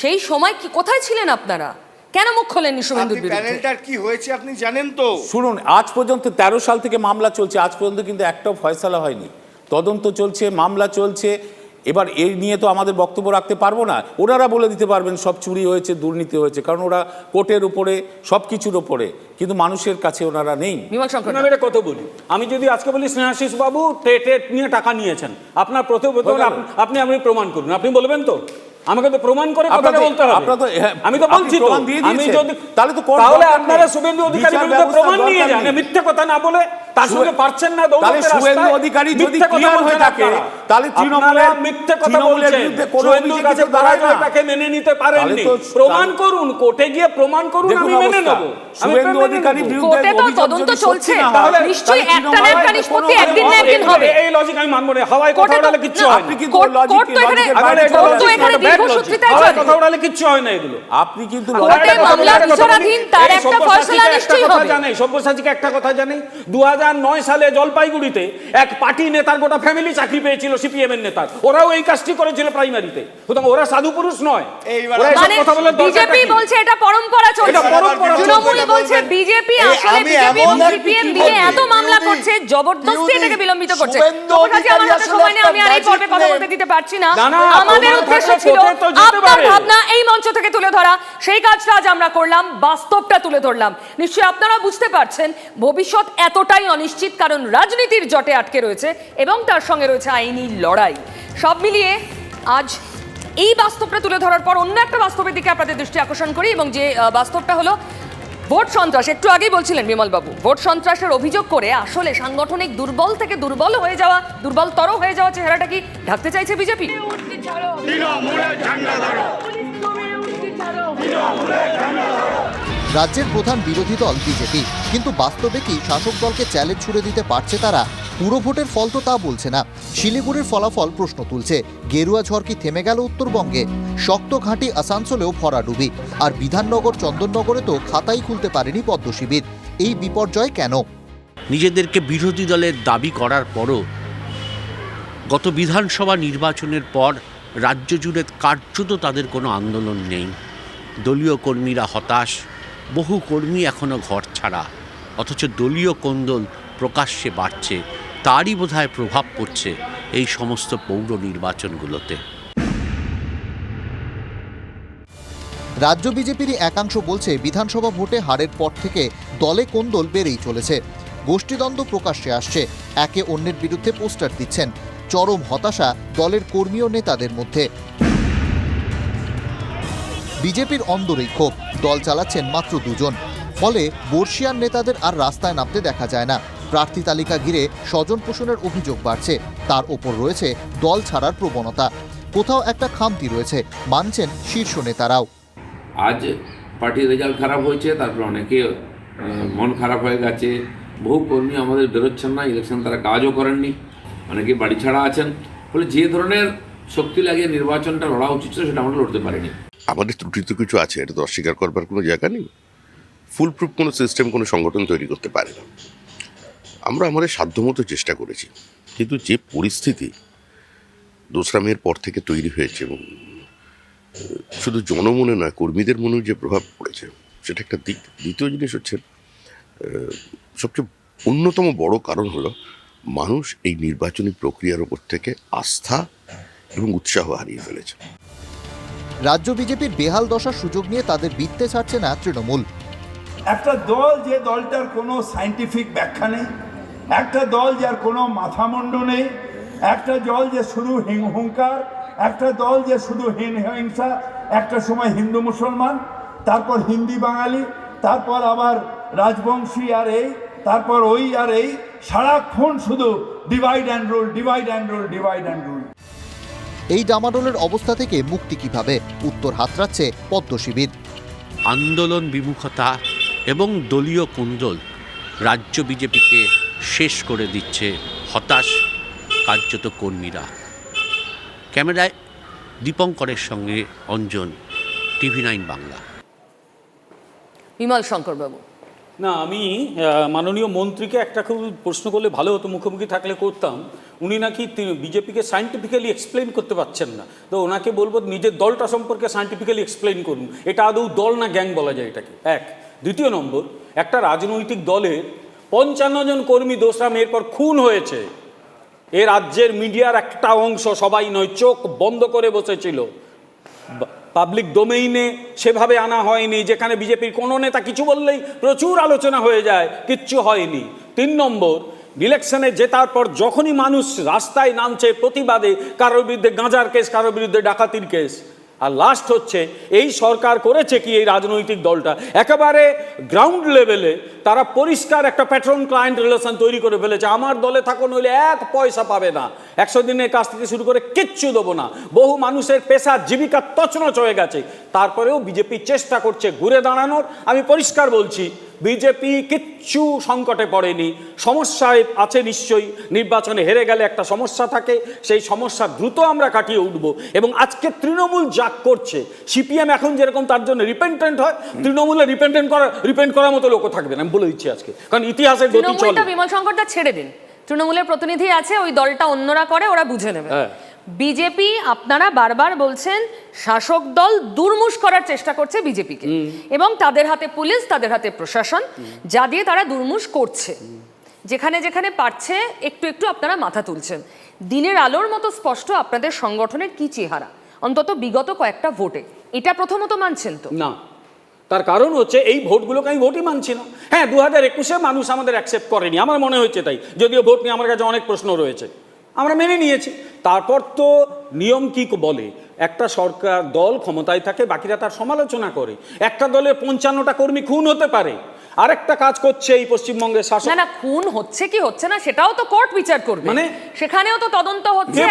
S1: সেই সময় কি কোথায় ছিলেন আপনারা? কেন মুখ খোলেননি শুভেন্দুর বিরুদ্ধে?
S3: প্যানেলটার কি হয়েছে আপনি জানেন তো?
S2: শুনুন, আজ পর্যন্ত 13 সাল থেকে মামলা চলছে, আজ পর্যন্ত কিন্তু একটাও ফয়সালা হয়নি। তদন্ত চলছে, মামলা চলছে। এবার এই নিয়ে তো আমাদের বক্তব্য রাখতে পারবো না, ওনারা বলে দিতে পারবেন সব চুরি হয়েছে, দুর্নীতি হয়েছে, কারণ ওরা কোর্টের উপরে সব কিছুর উপরে, কিন্তু মানুষের কাছে ওনারা নেই।
S4: আমি একটা কথা বলি, আমি যদি আজকে বলি স্নেহাশিস বাবু টেট নিয়ে টাকা নিয়েছেন, আপনার আপনি প্রমাণ করুন, আপনি বলবেন তো? আমাকে তো প্রমাণ করে কথা বলতে হবে। আমি তো বলছি তো, আমি যদি তাহলে আপনারা শুভেন্দু অধিকারীর বিরুদ্ধে প্রমাণ নিয়ে যান, মিথ্যে কথা না বলে। তার সঙ্গে পারছেন না দৌড়াতে রাস্তায়।
S2: শুভেন্দু অধিকারী যদি ক্লিয়ার হয়ে থাকে তাহলে তৃণমূলের
S4: মিথ্যে কথা বলছেন, শুভেন্দুর কাছে পরাজয়টাকে মেনে নিতে পারেননি, প্রমাণ করুন, কোর্টে গিয়ে প্রমাণ করুন, আমি মেনে নেব।
S2: শুভেন্দু অধিকারীর বিরুদ্ধে
S1: কোর্টে তো তদন্ত চলছে, নিশ্চয়ই একটা না একটা নিষ্পত্তি একদিন না একদিন হবে।
S4: এই লজিক আমি মানব না, হাওয়ায় কথা বলে কিচ্ছু হয় না।
S1: কোর্ট তো এখানে দীর্ঘসূত্রিতায় চলে,
S4: কথা বলে কিচ্ছু হয় না এগুলো।
S2: আপনি কিন্তু
S1: কোর্টে মামলা বিচারাধীন, তার একটা ফয়সালা নিশ্চয়ই হবে।
S4: জানেন, সব্যসাচীকে একটা কথা জানেন, 2009 সালে জলপাইগুড়িতে এক পার্টি নেতার গোটা ফ্যামিলি চাকরি পেয়েছিল, সিপিএম এর নেতার, ওরাও এই কাজটি করেছিল প্রাইমারিতে। সুতরাং ওরা সাধু পুরুষ নয়।
S1: মানে বিজেপি বলছে এটা পরম্পরা চলছে, তৃণমূল বলছে বিজেপি আসলে বিজেপি এবং সিপিএম দিয়ে এত মামলা করছে, জবরদস্তি এটাকে বিলম্বিত করছে। কাজে আমার হাতে সময় নেই, আমি আর এই পর্বে কথা বলতে দিতে পারছি না। আমাদের উদ্দেশ্য ছিল আপনার ভাবনা এই মঞ্চ থেকে তুলে ধরা, সেই কাজটা আজ আমরা করলাম, বাস্তবটা তুলে ধরলাম। নিশ্চয়ই আপনারা বুঝতে পারছেন ভবিষ্যৎ এতটাই অনিশ্চিত, কারণ রাজনীতির জটে আটকে রয়েছে এবং তার সঙ্গে রয়েছে আইনি লড়াই। সব মিলিয়ে আজ এই বাস্তবটা তুলে ধরার পর অন্য একটা বাস্তবের দিকে আপনাদের দৃষ্টি আকর্ষণ করি, এবং যে বাস্তবটা হলো ভোট সন্ত্রাস। একটু আগেই বলছিলেন বিমল বাবু, ভোট সন্ত্রাসের অভিযোগ করে আসলে সাংগঠনিক দুর্বল থেকে দুর্বলতর হয়ে যাওয়া চেহারাটা কি ঢাকতে চাইছে বিজেপি?
S16: রাজ্যের প্রধান বিরোধী দল বিজেপি, কিন্তু বাস্তবে কি শাসক দলকে চ্যালেঞ্জ ছুড়ে দিতে পারছে তারা? পুরো ভোটের ফল তো তা বলছে না, শিলিগুড়ির ফলাফল প্রশ্ন তুলছে। গেরুয়া ঝড় কি থেমে গেল উত্তরবঙ্গে? শক্ত ঘাঁটি আসানসোলেও ভরাডুবি, আর বিধাননগর চন্দননগরে তো খাতাই খুলতে পারেনি পদ্ম শিবির। এই বিপর্যয় কেন?
S17: নিজেদেরকে বিরোধী দলের দাবি করার পরও গত বিধানসভা নির্বাচনের পর রাজ্য জুড়ে কার্যত তাদের কোনো আন্দোলন নেই। দলীয় কর্মীরা হতাশ, বহু কর্মী এখনও ঘর ছাড়া, অথচ দলীয় কোন্দল প্রকাশ্যে বাড়ছে। তারই বোধহয় প্রভাব পড়ছে এই সমস্ত পৌর নির্বাচনগুলোতে।
S16: রাজ্য বিজেপির একাংশ বলছে বিধানসভা ভোটে হারের পর থেকে দলে কোন্দল বেড়েই চলেছে, গোষ্ঠীদ্বন্দ্ব প্রকাশ্যে আসছে, একে অন্যের বিরুদ্ধে পোস্টার দিচ্ছেন, চরম হতাশা দলের কর্মী ও নেতাদের মধ্যে। বিজেপির অন্দরেই ক্ষোভ, দল চালাচ্ছেন মাত্র দুজন, ফলে বর্ষিয়ান নেতাদের আর রাস্তায় নামতে দেখা যায় না। প্রার্থী তালিকা ঘিরে স্বজন পোষণের অভিযোগ বাড়ছে, তার ওপর রয়েছে দল ছাড়ার প্রবণতা। কোথাও একটা খামতি রয়েছে, মানছেন শীর্ষ নেতারাও।
S10: আজ পার্টির রেজাল্ট খারাপ হয়েছে, তারপর অনেকে মন খারাপ হয়ে গেছে, বহু কর্মী আমাদের বেরোচ্ছেন না, ইলেকশন তারা কাজও করেননি, অনেকে বাড়ি ছাড়া আছেন। ফলে যে ধরনের শক্তি লাগিয়ে নির্বাচনটা লড়া উচিত ছিল সেটা আমরা লড়তে পারিনি।
S18: আমাদের ত্রুটি তো কিছু আছে, এটা তো অস্বীকার করবার কোনো জায়গা নেই। ফুল প্রুফ কোনো সিস্টেম কোনো সংগঠন তৈরি করতে পারে না। আমরা আমাদের সাধ্যমতো চেষ্টা করেছি, কিন্তু যে পরিস্থিতি 2রা মের পর থেকে তৈরি হয়েছে, এবং শুধু জনমনে নয় কর্মীদের মনেও যে প্রভাব পড়েছে সেটা একটা দিক। দ্বিতীয় জিনিস হচ্ছে, সবচেয়ে অন্যতম বড় কারণ হলো মানুষ এই নির্বাচনী প্রক্রিয়ার উপর থেকে আস্থা এবং উৎসাহ হারিয়ে ফেলেছে।
S16: রাজ্য বিজেপির বেহাল দশার সুযোগ নিয়ে তাদের বিত্তে ছাড়ছে না তৃণমূল।
S19: একটা দল যে দলটার কোনো সায়েন্টিফিক ব্যাখ্যা নেই, একটা দল যার কোনো মাথামুন্ডু নেই, একটা দল যে শুধু হুঙ্কার, একটা দল যে শুধু হিংসা, একটা সময় হিন্দু মুসলমান, তারপর হিন্দি বাঙালি, তারপর আবার রাজবংশী আর এই, তারপর ওই আর এই, সারাক্ষণ শুধু divide and rule, divide and rule, divide and rule.
S16: এই ডামাডোলের অবস্থা থেকে মুক্তি কিভাবে, উত্তর হাতড়াচ্ছে পদ্ম শিবির।
S17: আন্দোলন বিমুখতা এবং দলীয় কুন্দল রাজ্য বিজেপিকে শেষ করে দিচ্ছে হতাশ কার্যত কর্মীরা। ক্যামেরায় দীপঙ্করের সঙ্গে অঞ্জন, TV9 বাংলা।
S1: বিমল শঙ্কর বাবু,
S4: না, আমি মাননীয় মন্ত্রীকে একটা খুব প্রশ্ন করলে ভালো হতো, মুখোমুখি থাকলে করতাম। উনি নাকি বিজেপিকে সায়েন্টিফিক্যালি এক্সপ্লেন করতে পারছেন না, তো ওনাকে বলবো নিজের দলটা সম্পর্কে সায়েন্টিফিক্যালি এক্সপ্লেন করুন, এটা আদৌ দল না গ্যাং বলা যায় এটাকে। এক, দ্বিতীয় নম্বর, একটা রাজনৈতিক দলের 55 জন কর্মী দোষরাম এরপর খুন হয়েছে, এ রাজ্যের মিডিয়ার একটা অংশ, সবাই নয়, চোখ বন্ধ করে বসেছিল। পাবলিক ডোমেইনে সেভাবে আনা হয়নি, যেখানে বিজেপির কোনো নেতা কিছু বললেই প্রচুর আলোচনা হয়ে যায়, কিচ্ছু হয়নি। 3 নম্বর, ইলেকশনে জেতার পর যখনই মানুষ রাস্তায় নামছে প্রতিবাদে, কারোর বিরুদ্ধে গাঁজার কেস, কারোর বিরুদ্ধে ডাকাতির কেস। আর লাস্ট হচ্ছে, এই সরকার করেছে কি, এই রাজনৈতিক দলটা একেবারে গ্রাউন্ড লেভেলে তারা পরিষ্কার একটা প্যাট্রন ক্লায়েন্ট রিলেশন তৈরি করে ফেলেছে। আমার দলে থাকো নইলে 1 পয়সা পাবে না, 100 দিনের কাজ থেকে শুরু করে কিচ্ছু দেবো না। বহু মানুষের পেশা জীবিকা তছনছ হয়ে গেছে, তারপরেও বিজেপি চেষ্টা করছে ঘুরে দাঁড়ানোর। আমি পরিষ্কার বলছি, বিজেপি কিচ্ছু সংকটে পড়েনি, সমস্যায় আছে নিশ্চয়ই। নির্বাচনে হেরে গেলে একটা সমস্যা থাকে, সেই সমস্যা দ্রুত আমরা কাটিয়ে উঠব। এবং আজকে তৃণমূল যা করছে, সিপিএম এখন যেরকম তার জন্য রিপেন্টেন্ট হয়, তৃণমূলে রিপেন্ট করার মতো লোক থাকবে না, আমি বলে দিচ্ছি আজকে, কারণ ইতিহাসের গতি চলে।
S1: বিমল শঙ্করটা ছেড়ে দিন, তৃণমূলের প্রতিনিধি আছে, ওই দলটা অন্যরা করে, ওরা বুঝে নেবে। বিজেপি, আপনারা বারবার বলছেন শাসক দল দুর্মুষ করার চেষ্টা করছে বিজেপিকে, এবং তাদের হাতে পুলিশ, তাদের হাতে প্রশাসন, যা দিয়ে তারা দুর্মুষ করছে। যেখানে যেখানে পারছে একটু একটু আপনারা মাথা তুলছেন। দিনের আলোর মতো স্পষ্ট আপনাদের সংগঠনের কি চেহারা, অন্তত বিগত কয়েকটা ভোটে, এটা প্রথমত মানছেন তো?
S4: না, তার কারণ হচ্ছে এই ভোটগুলোকে আমি ভোটই মানছি না। হ্যাঁ, 2021-এ মানুষ আমাদের অ্যাকসেপ্ট করেনি, আমার মনে হচ্ছে তাই, যদিও ভোট নিয়ে আমার কাছে অনেক প্রশ্ন রয়েছে, আমরা মেনে নিয়েছি। তারপর তো নিয়ম কি বলে, একটা সরকার দল ক্ষমতায় থাকে, বাকিরা তার সমালোচনা করে। একটা দলের 55টা কর্মী খুন হতে পারে, আরেকটা কাজ করছে এই পশ্চিমবঙ্গের শাসক।
S1: না, খুন হচ্ছে কি হচ্ছে না সেটাও তো কোর্ট বিচার করবে, মানে সেখানেও তো তদন্ত হচ্ছে।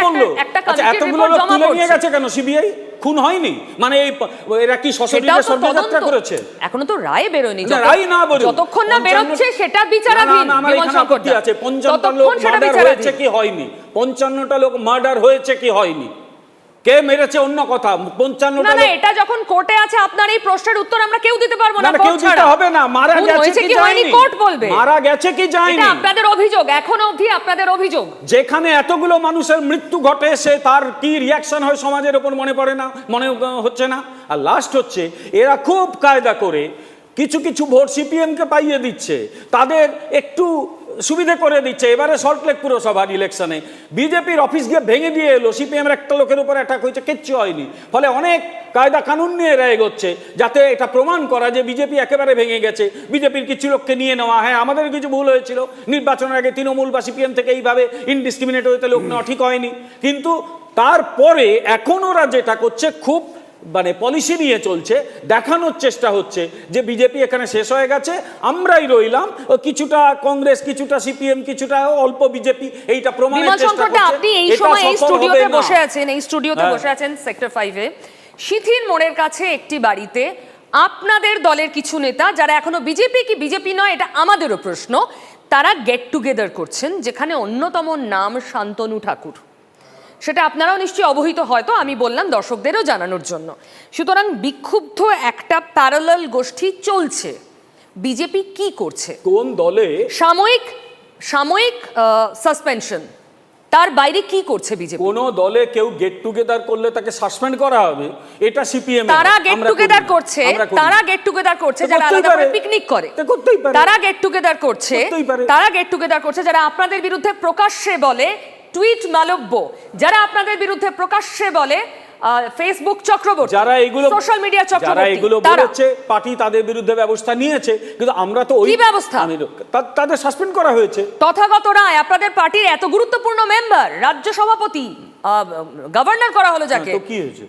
S1: একটা
S4: এতগুলো লোক তুলে নিয়ে গেছে কেন সিবিআই? খুন হয়নি মানে এরা কি সশরীরে স্বর্গযাত্রা করেছে?
S1: এখনো তো রায় বেরোয়নি,
S4: রায় না বেরোয়,
S1: যতক্ষণ না বেরোচ্ছে সেটা বিচারাধীন।
S4: আমার এখানে আপত্তি আছে, 55টা লোক মার্ডার হয়েছে কি হয়নি, 55টা লোক মার্ডার হয়েছে কি হয়নি, কে মেরেছে অন্য কথা, 55টা
S1: না, এটা যখন কোর্টে আছে আপনার এই প্রশ্নের উত্তর আমরা কেউ দিতে পারবো না।
S4: কেউ দিতে হবে না, মারা গেছে কি যায়নি
S1: কোর্ট বলবে,
S4: মারা গেছে কি যায়নি,
S1: এটা আপনাদের অভিযোগ, এখনো অবধি আপনাদের অভিযোগ।
S4: যেখানে এতগুলো মানুষের মৃত্যু ঘটে, সে তার কি রিয়াকশন হয় সমাজের উপর মনে পড়ে না, মনে হচ্ছে না। আর লাস্ট হচ্ছে, এরা খুব কায়দা করে কিছু কিছু ভোট সিপিএমকে পাইয়ে দিচ্ছে, তাদের একটু সুবিধে করে দিচ্ছে। এবারে সল্টলেক পুরসভার ইলেকশনে বিজেপির অফিস গিয়ে ভেঙে দিয়ে এলো, সিপিএমের একটা লোকের উপর অ্যাটাক হয়েছে, কিচ্ছু হয়নি। ফলে অনেক কায়দা কানুন নিয়ে এরা এগোচ্ছে, যাতে এটা প্রমাণ করা যে বিজেপি একেবারে ভেঙে গেছে, বিজেপির কিছু লোককে নিয়ে নেওয়া। হ্যাঁ, আমাদের কিছু ভুল হয়েছিল, নির্বাচনের আগে তৃণমূল বা সিপিএম থেকে এইভাবে ইনডিসক্রিমিনেট হতে লোক নেওয়া ঠিক হয়নি। কিন্তু তারপরে এখন ওরা যেটা করছে, খুব মানে পলিসি নিয়ে চলছে, দেখানোর চেষ্টা হচ্ছে যে বিজেপি এখানে শেষ হয়ে গেছে, আমরাই রইলাম, কিছুটা কংগ্রেস, কিছুটা সিপিএম, কিছুটা অল্প বিজেপি, এইটা প্রমাণের চেষ্টা করছে।
S1: আপনি এই সময় এই স্টুডিওতে বসে আছেন, এই স্টুডিওতে বসে আছেন সেক্টর 5-এ সিথির মোড়ের কাছে একটি বাড়িতে আপনাদের দলের কিছু নেতা, যারা এখনো বিজেপি কি বিজেপি নয় এটা আমাদেরও প্রশ্ন, তারা গেট টুগেদার করছেন, যেখানে অন্যতম নাম শান্তনু ঠাকুর। সেটা আপনারাও নিশ্চয়ই অবহিত, হয়তো আমি বললাম দর্শকদেরও জানানোর জন্য। সুতরাং বিক্ষুব্ধ একটা প্যারালাল গোষ্ঠী চলছে। বিজেপি কি করছে?
S4: কোন দলে
S1: সাময়িক সাসপেনশন, তার বাইরে কি করছে বিজেপি?
S4: কোন দলে কেউ গেট টুগেদার করলে তাকে সাসপেন্ড করা হবে, এটা সিপিএম।
S1: তারা গেট টুগেদার করছে, যারা আলাদা করে পিকনিক করে, তারা গেট টুগেদার করছে, যারা আপনাদের বিরুদ্ধে প্রকাশ্যে বলে টুইট মালব্য, যারা আপনাদের বিরুদ্ধে প্রকাশ্যে বলে ফেসবুক চক্রবর্তী,
S4: যারা এগুলো
S1: সোশ্যাল মিডিয়া
S4: যারা
S1: চক্রবর্তী,
S4: এগুলো
S1: তারা
S4: বলেছে পার্টি তাদের বিরুদ্ধে ব্যবস্থা নিয়েছে, কিন্তু আমরা তো ওই
S1: কি ব্যবস্থা?
S4: তাদের সাসপেন্ড করা হয়েছে।
S1: তথাগত রায় আপনাদের পার্টির এত গুরুত্বপূর্ণ মেম্বার, রাজ্য সভাপতি, গভর্নর করা হলো যাকে,
S4: তো কি হয়েছে?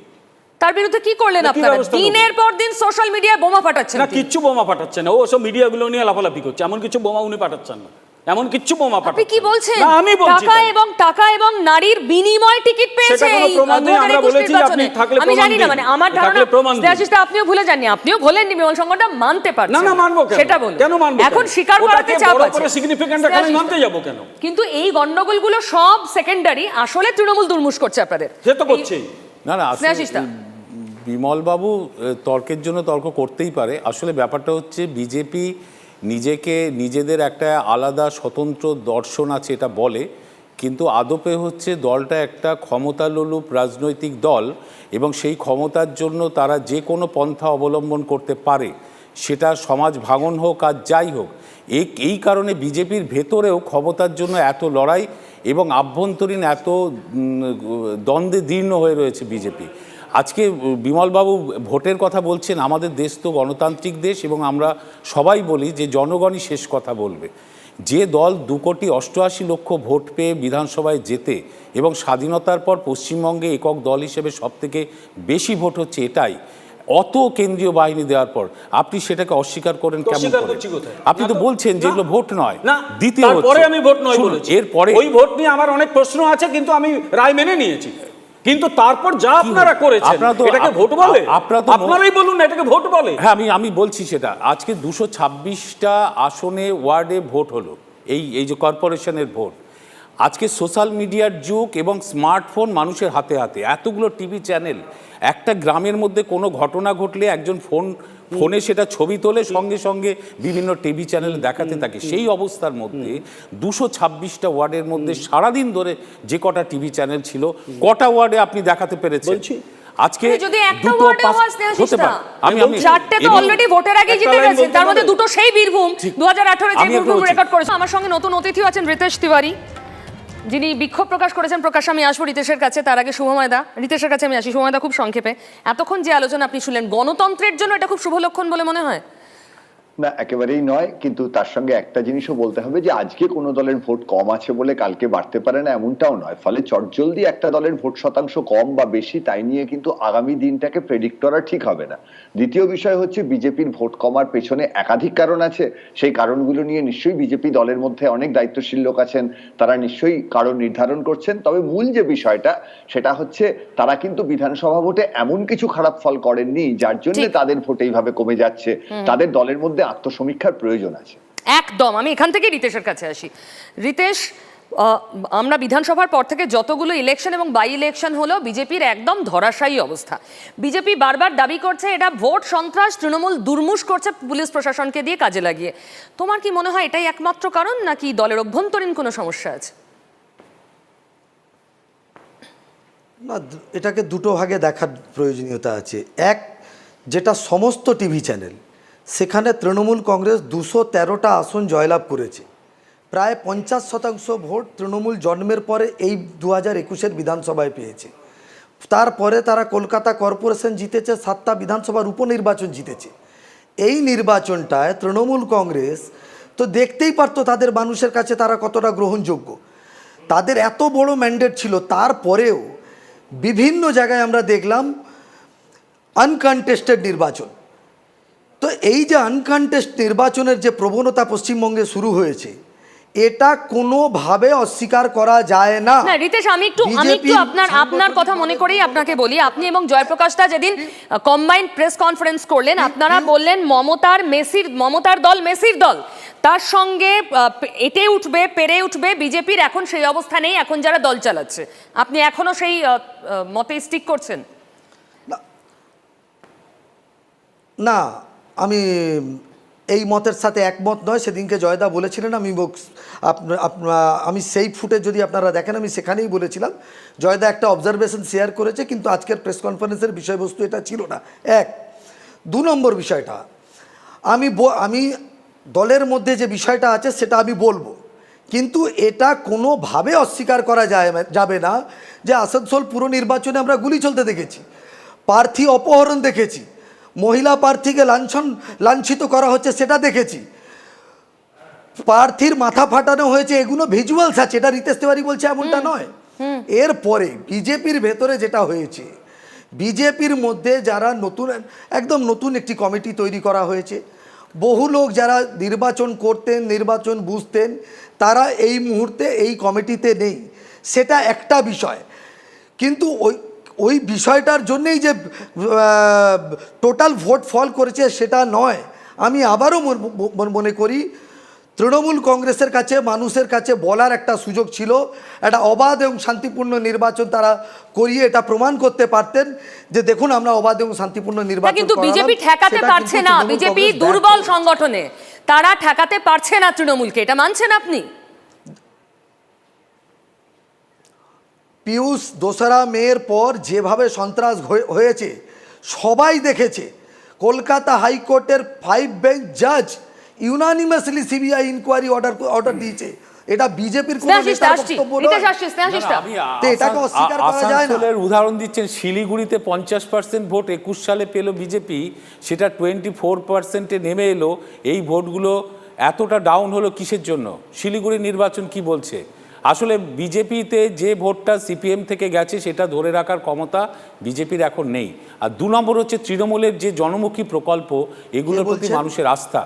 S1: তার বিরুদ্ধে কি করলেন আপনারা? দিনের পর দিন সোশ্যাল মিডিয়ায় বোমা ফাটাচ্ছেন।
S4: না, কিচ্ছু বোমা ফাটাচ্ছে না, ও সব মিডিয়াগুলো নিয়ে লাফালাফি করছে। এমন কিছু বোমা উনি পাঠাচ্ছেন না, এমন কিছু বোমা পাঠাচ্ছেন।
S1: আপনি কি বলছেন?
S4: আমি বলছি
S1: টাকা এবং নারীর বিনিময় টিকিট পেয়েছে এই 2021 নির্বাচনে। আমি জানি না, মানে আমার ধারণা স্নেহাশিসটা আপনিও ভুলে যাননি, আপনিও বলেননি, বিমল সংকটটা মানতে পারছেন
S4: না। না মানবো কেন?
S1: সেটা বলুন।
S4: কেন মানবো?
S1: এখন স্বীকার করাতে চাপ আছে,
S4: সিগনিফিক্যান্ট এখানে মানতে যাব কেন?
S1: কিন্তু এই গন্ডগোলগুলো সব সেকেন্ডারি, আসলে তৃণমূল দুর্মুষ করছে আপনাদের।
S4: সে তো করছেই।
S2: না না,
S1: স্নেহাশিসটা
S2: বিমলবাবু তর্কের জন্য তর্ক করতেই পারে। আসলে ব্যাপারটা হচ্ছে বিজেপি নিজেকে নিজেদের একটা আলাদা স্বতন্ত্র দর্শন আছে এটা বলে, কিন্তু আদপে হচ্ছে দলটা একটা ক্ষমতালোলুপ রাজনৈতিক দল, এবং সেই ক্ষমতার জন্য তারা যে কোনো পন্থা অবলম্বন করতে পারে, সেটা সমাজ ভাঙন হোক আর যাই হোক। এই কারণে বিজেপির ভেতরেও ক্ষমতার জন্য এত লড়াই এবং আভ্যন্তরীণ এত দ্বন্দ্বে দীর্ণ হয়ে রয়েছে বিজেপি। আজকে বিমলবাবু ভোটের কথা বলছেন, আমাদের দেশ তো গণতান্ত্রিক দেশ এবং আমরা সবাই বলি যে জনগণই শেষ কথা বলবে। যে দল 2,88,00,000 ভোট পেয়ে বিধানসভায় যেতে এবং স্বাধীনতার পর পশ্চিমবঙ্গে একক দল হিসেবে সবথেকে বেশি ভোট হচ্ছে, এটাই অত কেন্দ্রীয় বাহিনী দেওয়ার পর আপনি সেটাকে অস্বীকার করেন কেমন করে? আপনি তো বলছেন যেগুলো ভোট নয়, দ্বিতীয়
S4: পরে আমি ভোট নয় বলেছি।
S2: এরপরে
S4: ওই ভোট নিয়ে আমার অনেক প্রশ্ন আছে, কিন্তু আমি রায় মেনে নিয়েছি। কিন্তু তারপর যা আপনারা করেছেন এটাকে ভোট বলে? আপনারাই বলুন না এটাকে ভোট বলে।
S2: হ্যাঁ, আমি বলছি সেটা। আজকে 226টা আসনে ওয়ার্ডে ভোট হলো, এই যে কর্পোরেশনের ভোট। আজকে সোশ্যাল মিডিয়ার যুগ এবং স্মার্টফোন মানুষের হাতে হাতে, এতগুলো টিভি চ্যানেল। একটা গ্রামের মধ্যে কোনো ঘটনা ঘটলে একজন ফোনে সেটা ছবি তোলে, সঙ্গে সঙ্গে বিভিন্ন টিভি চ্যানেলে দেখাতে থাকে। সেই অবস্থার মধ্যে 226টা ওয়ার্ডের মধ্যে সারাদিন ধরে যে কটা টিভি চ্যানেল ছিল, কটা ওয়ার্ডে আপনি দেখাতে পেরেছেন?
S1: আজকে যদি একটা ওয়ার্ডে হয় স্নেহাশিসটা, আমি চারটে তো অলরেডি ভোটের আগে জিতে গেছেন, তার মধ্যে দুটো সেই বীরভূম 2018 যে বীরভূম রেকর্ড করেছে। আমার সঙ্গে নতুন অতিথি আছেন রিতেশ তিওয়ারি, যিনি বিক্ষোভ প্রকাশ করেছেন। প্রকাশ আমি আসবো রিতেশের কাছে, তার আগে শুভময়দা, রিতেশের কাছে আমি আসি। শুভময়দা, খুব সংক্ষেপে, এতক্ষণ যে আলোচনা আপনি শুনলেন, গণতন্ত্রের জন্য এটা খুব শুভ লক্ষণ বলে মনে হয়?
S13: না, একেবারেই নয়, কিন্তু তার সঙ্গে একটা জিনিসও বলতে হবে যে আজকে কোনো দলের ভোট কম আছে বলে কালকে বাড়তে পারে না, এমনটাও নয়। ফলে চটজলদি একটা দলের ভোট শতাংশ কম বা বেশি তাই নিয়ে কিন্তু আগামী দিনটাকে প্রেডিক্ট করা ঠিক হবে না। দ্বিতীয় বিষয় হচ্ছে বিজেপির ভোট কমার পেছনে একাধিক কারণ আছে। সেই কারণগুলো নিয়ে নিশ্চয়ই বিজেপি দলের মধ্যে অনেক দায়িত্বশীল লোক আছেন, তারা নিশ্চয়ই কারণ নির্ধারণ করছেন। তবে মূল যে বিষয়টা সেটা হচ্ছে তারা কিন্তু বিধানসভা ভোটে এমন কিছু খারাপ ফল করেননি যার জন্য তাদের ভোট এইভাবে কমে যাচ্ছে। তাদের দলের মধ্যে আত্মসমীক্ষার প্রয়োজন আছে।
S1: একদম। আমি এখান থেকে রিতেশের কাছে আসি। রিতেশ, আমরা বিধানসভার পর থেকে যতগুলো ইলেকশন এবং বাই ইলেকশন হলো, বিজেপির একদম ধরাশায়ী অবস্থা। বিজেপি বারবার দাবি করছে এটা ভোট সন্ত্রাস, তৃণমূল দুর্মুষ করছে পুলিশ প্রশাসনকে দিয়ে কাজে লাগিয়ে। তোমার কি মনে হয় এটাই একমাত্র কারণ, নাকি দলের অভ্যন্তরীণ কোনো সমস্যা আছে?
S20: না, এটাকে দুটো ভাগে দেখার প্রয়োজনীয়তা আছে। এক, যেটা সমস্ত টিভি চ্যানেল, সেখানে তৃণমূল কংগ্রেস 213টা আসন জয়লাভ করেছে। প্রায় 50% ভোট তৃণমূল জন্মের পরে এই 2021 বিধানসভায় পেয়েছে। তারপরে তারা কলকাতা কর্পোরেশন জিতেছে, 7টা বিধানসভার উপনির্বাচন জিতেছে। এই নির্বাচনটায় তৃণমূল কংগ্রেস তো দেখতেই পারতো তাদের মানুষের কাছে তারা কতটা গ্রহণযোগ্য। তাদের এত বড় ম্যান্ডেট ছিল, তারপরেও বিভিন্ন জায়গায় আমরা দেখলাম আনকনটেস্টেড নির্বাচন। তো এই যে আনকনটেস্ট নির্বাচনের যে প্রবণতা পশ্চিমবঙ্গে শুরু হয়েছে, এটা কোনোভাবে অস্বীকার করা যায় না।
S1: না রিতেশ, আমি একটু আপনার কথা মনে করেই আপনাকে বলি, আপনি এবং জয়প্রকাশ দা যেদিন কম্বাইন্ড প্রেস কনফারেন্স করলেন, আপনারা বললেন মমতার দল মেসির দল, তার সঙ্গে এটে উঠবে, পেরে উঠবে বিজেপির। এখন সেই অবস্থা নেই, এখন যারা দল চালাচ্ছে। আপনি এখনো সেই মতে স্টিক করছেন?
S20: না, আমি এই মতের সাথে একমত নয়। সেদিনকে জয়দা বলেছিলেন, আমি সেই ফুটেজ যদি আপনারা দেখেন, আমি সেখানেই বলেছিলাম। জয়দা একটা অবজারভেশন শেয়ার করেছে, কিন্তু আজকের প্রেস কনফারেন্সের বিষয়বস্তু এটা ছিল না। এক। 2 নম্বর বিষয়টা, আমি দলের মধ্যে যে বিষয়টা আছে সেটা আমি বলবো, কিন্তু এটা কোনোভাবে অস্বীকার করা যাবে না যে আসানসোল পুর নির্বাচনে আমরা গুলি চলতে দেখেছি, প্রার্থী অপহরণ দেখেছি, মহিলা প্রার্থীকে লাঞ্ছিত করা হচ্ছে সেটা দেখেছি, প্রার্থীর মাথা ফাটানো হয়েছে, এগুলো ভিজুয়ালস আছে। এটা রিতেশ তিওয়ারি বলছে এমনটা নয়। এরপরে বিজেপির ভেতরে যেটা হয়েছে, বিজেপির মধ্যে যারা একদম নতুন একটি কমিটি তৈরি করা হয়েছে, বহু লোক যারা নির্বাচন করতেন, নির্বাচন বুঝতেন, তারা এই মুহূর্তে এই কমিটিতে নেই, সেটা একটা বিষয়। কিন্তু ওই বিষয়টার জন্যেই যে টোটাল ভোট ফল করেছে সেটা নয়। আমি আবারও মনে করি তৃণমূল কংগ্রেসের কাছে, মানুষের কাছে বলার একটা সুযোগ ছিল, একটা অবাধ এবং শান্তিপূর্ণ নির্বাচন তারা করিয়ে এটা প্রমাণ করতে পারতেন যে দেখুন আমরা অবাধ এবং শান্তিপূর্ণ নির্বাচন।
S1: কিন্তু বিজেপি ঠেকাতে পারছে না, বিজেপি দুর্বল সংগঠনে, তারা ঠেকাতে পারছে না তৃণমূলকে, এটা মানছেন আপনি?
S20: পিয়ুষ, 2রা মের পর যেভাবে সন্ত্রাস হয়েছে সবাই দেখেছে। কলকাতা হাইকোর্টের 5 বেঞ্চ জাজ ইউনানিমাসলি সিবিআই ইনকোয়ারি অর্ডার দিয়েছে। এটা বিজেপির কোনো নেতার বক্তব্য নয়। এটাকে অস্বীকার করা যায় না।
S2: আসানসোলের উদাহরণ দিচ্ছেন, শিলিগুড়িতে 50% ভোট 21 সালে পেল বিজেপি, সেটা 24%-এ নেমে এলো। এই ভোটগুলো এতটা ডাউন হলো কিসের জন্য? শিলিগুড়ির নির্বাচন কি বলছে? আসলে বিজেপিতে যে ভোটটা সিপিএম থেকে গেছে সেটা ধরে রাখার ক্ষমতা বিজেপির এখন নেই। আর 2 নম্বর হচ্ছে তৃণমূলের যে জনমুখী প্রকল্প, এগুলোর প্রতি মানুষের আস্থা।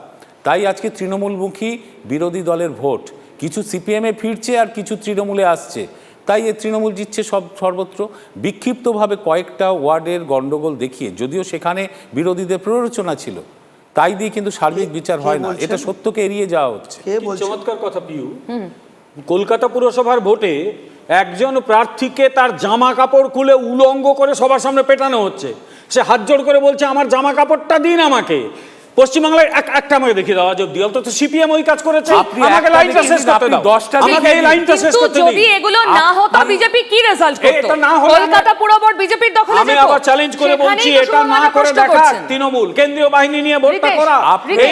S2: তাই আজকে তৃণমূলমুখী বিরোধী দলের ভোট কিছু সিপিএমে ফিরছে আর কিছু তৃণমূলে আসছে। তাই এই তৃণমূল জিতছে সর্বত্র। বিক্ষিপ্তভাবে কয়েকটা ওয়ার্ডের গণ্ডগোল দেখিয়ে, যদিও সেখানে বিরোধীদের প্ররোচনা ছিল, তাই দিয়ে কিন্তু সার্বিক বিচার হয় না। এটা সত্যকে এড়িয়ে যাওয়া হচ্ছে।
S4: চমৎকার কথা পিউ। কলকাতা পুরসভার ভোটে একজন প্রার্থীকে তার জামা কাপড় খুলে উলঙ্গ করে সবার সামনে পেটানো হচ্ছে। সে হাত জোড় করে বলছে আমার জামা কাপড়টা দিন আমাকে। পশ্চিমবাংলায় একটা আমাকে দেখিয়ে দাও, যদি অন্তত সিপিএম ওই কাজ করেছে, আমাকে লাইনটা শেষ করতে দাও, আমাকে এই লাইনটা শেষ করতে দিন।
S1: যদি এগুলো না হতো বিজেপি কি রেজাল্ট করত?
S4: এটা না হলে
S1: কলকাতা পুর বোর্ড বিজেপির দখলে যেত।
S4: আমি আবার চ্যালেঞ্জ করে বলছি, এটা না করে দেখা তৃণমূল কেন্দ্রীয় বাহিনী নিয়ে ভোটটা করা।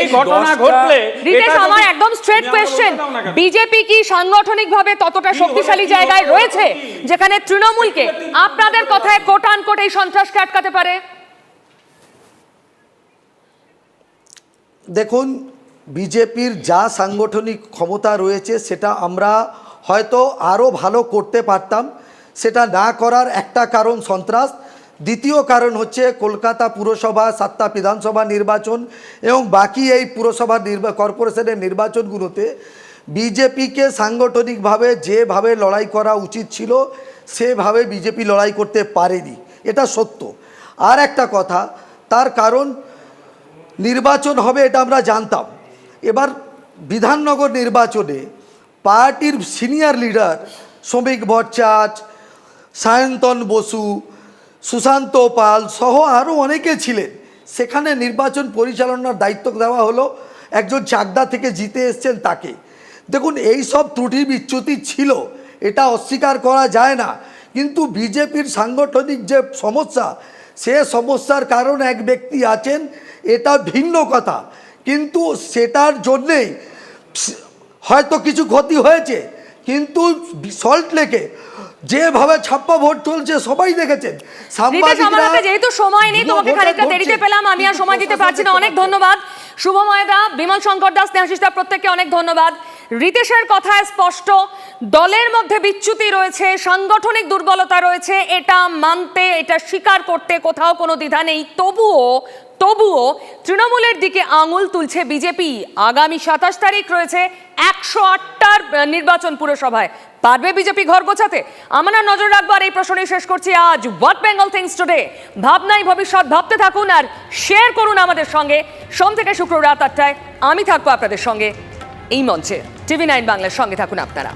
S4: এই ঘটনা ঘটলে
S1: রিতেশ, আমার একদম স্ট্রেট কোশ্চেন, বিজেপি কি সাংগঠনিকভাবে ততটা শক্তিশালী জায়গায় রয়েছে যেখানে তৃণমূলকে আপনাদের কথায় কোট আনকোট এই সন্ত্রাসকে আটকাতে পারে?
S20: দেখুন, বিজেপির যা সাংগঠনিক ক্ষমতা রয়েছে সেটা আমরা হয়তো আরও ভালো করতে পারতাম। সেটা না করার একটা কারণ সন্ত্রাস, দ্বিতীয় কারণ হচ্ছে কলকাতা পুরসভা, 7টা বিধানসভা নির্বাচন এবং বাকি এই পুরসভা কর্পোরেশনের নির্বাচনগুলোতে বিজেপিকে সাংগঠনিকভাবে যেভাবে লড়াই করা উচিত ছিল সেভাবে বিজেপি লড়াই করতে পারেনি, এটা সত্য। আর একটা কথা, তার কারণ নির্বাচন হবে এটা আমরা জানতাম। এবার বিধাননগর নির্বাচনে পার্টির সিনিয়র লিডার শ্রমিক ভট্টাচার্য, সায়ন্তন বসু, সুশান্ত পাল সহ আরও অনেকে ছিলেন। সেখানে নির্বাচন পরিচালনার দায়িত্ব দেওয়া হলো একজন চাকদা থেকে জিতে এসছেন তাকে। দেখুন, এই সব ত্রুটি বিচ্যুতি ছিল, এটা অস্বীকার করা যায় না। কিন্তু বিজেপির সাংগঠনিক যে সমস্যা, সে সমস্যার কারণ এক ব্যক্তি আছেন, এটা ভিন্ন কথা। কিন্তু সেটার জন্যেই হয়তো কিছু ক্ষতি হয়েছে, কিন্তু সল্ট লেকে যেভাবে ছাপ্পা ভোট চলছে সবাই দেখেছেন।
S1: যেহেতু সময় নেই, তোমাকে খানিকটা দেরিতে পেলাম, আমি আর সময় দিতে পারছি না। অনেক ধন্যবাদ শুভময় দা, বিমল শঙ্কর দাস, স্নেহাশিস দা, প্রত্যেককে অনেক ধন্যবাদ। রিতেশের কথায় স্পষ্ট, দলের মধ্যে বিচ্যুতি রয়েছে, সাংগঠনিক দুর্বলতা রয়েছে, এটা মানতে, এটা স্বীকার করতে কোথাও কোনো দ্বিধা নেই। তবুও তৃণমূলের দিকে আঙুল তুলছে বিজেপি। আগামী 27 তারিখ রয়েছে 108টার নির্বাচন পুরসভায়। পারবে বিজেপি ঘর গোছাতে? আমরা নজর রাখবো। আর এই প্রশ্নই শেষ করছি আজ হোয়াট বেঙ্গল থিংস টুডে। ভাবনাই ভবিষ্যৎ, ভাবতে থাকুন আর শেয়ার করুন আমাদের সঙ্গে। সোম থেকে শুক্র রাত 8টায় আমি থাকবো আপনাদের সঙ্গে এই মঞ্চে। TV9 বাংলার সঙ্গে থাকুন আপনারা।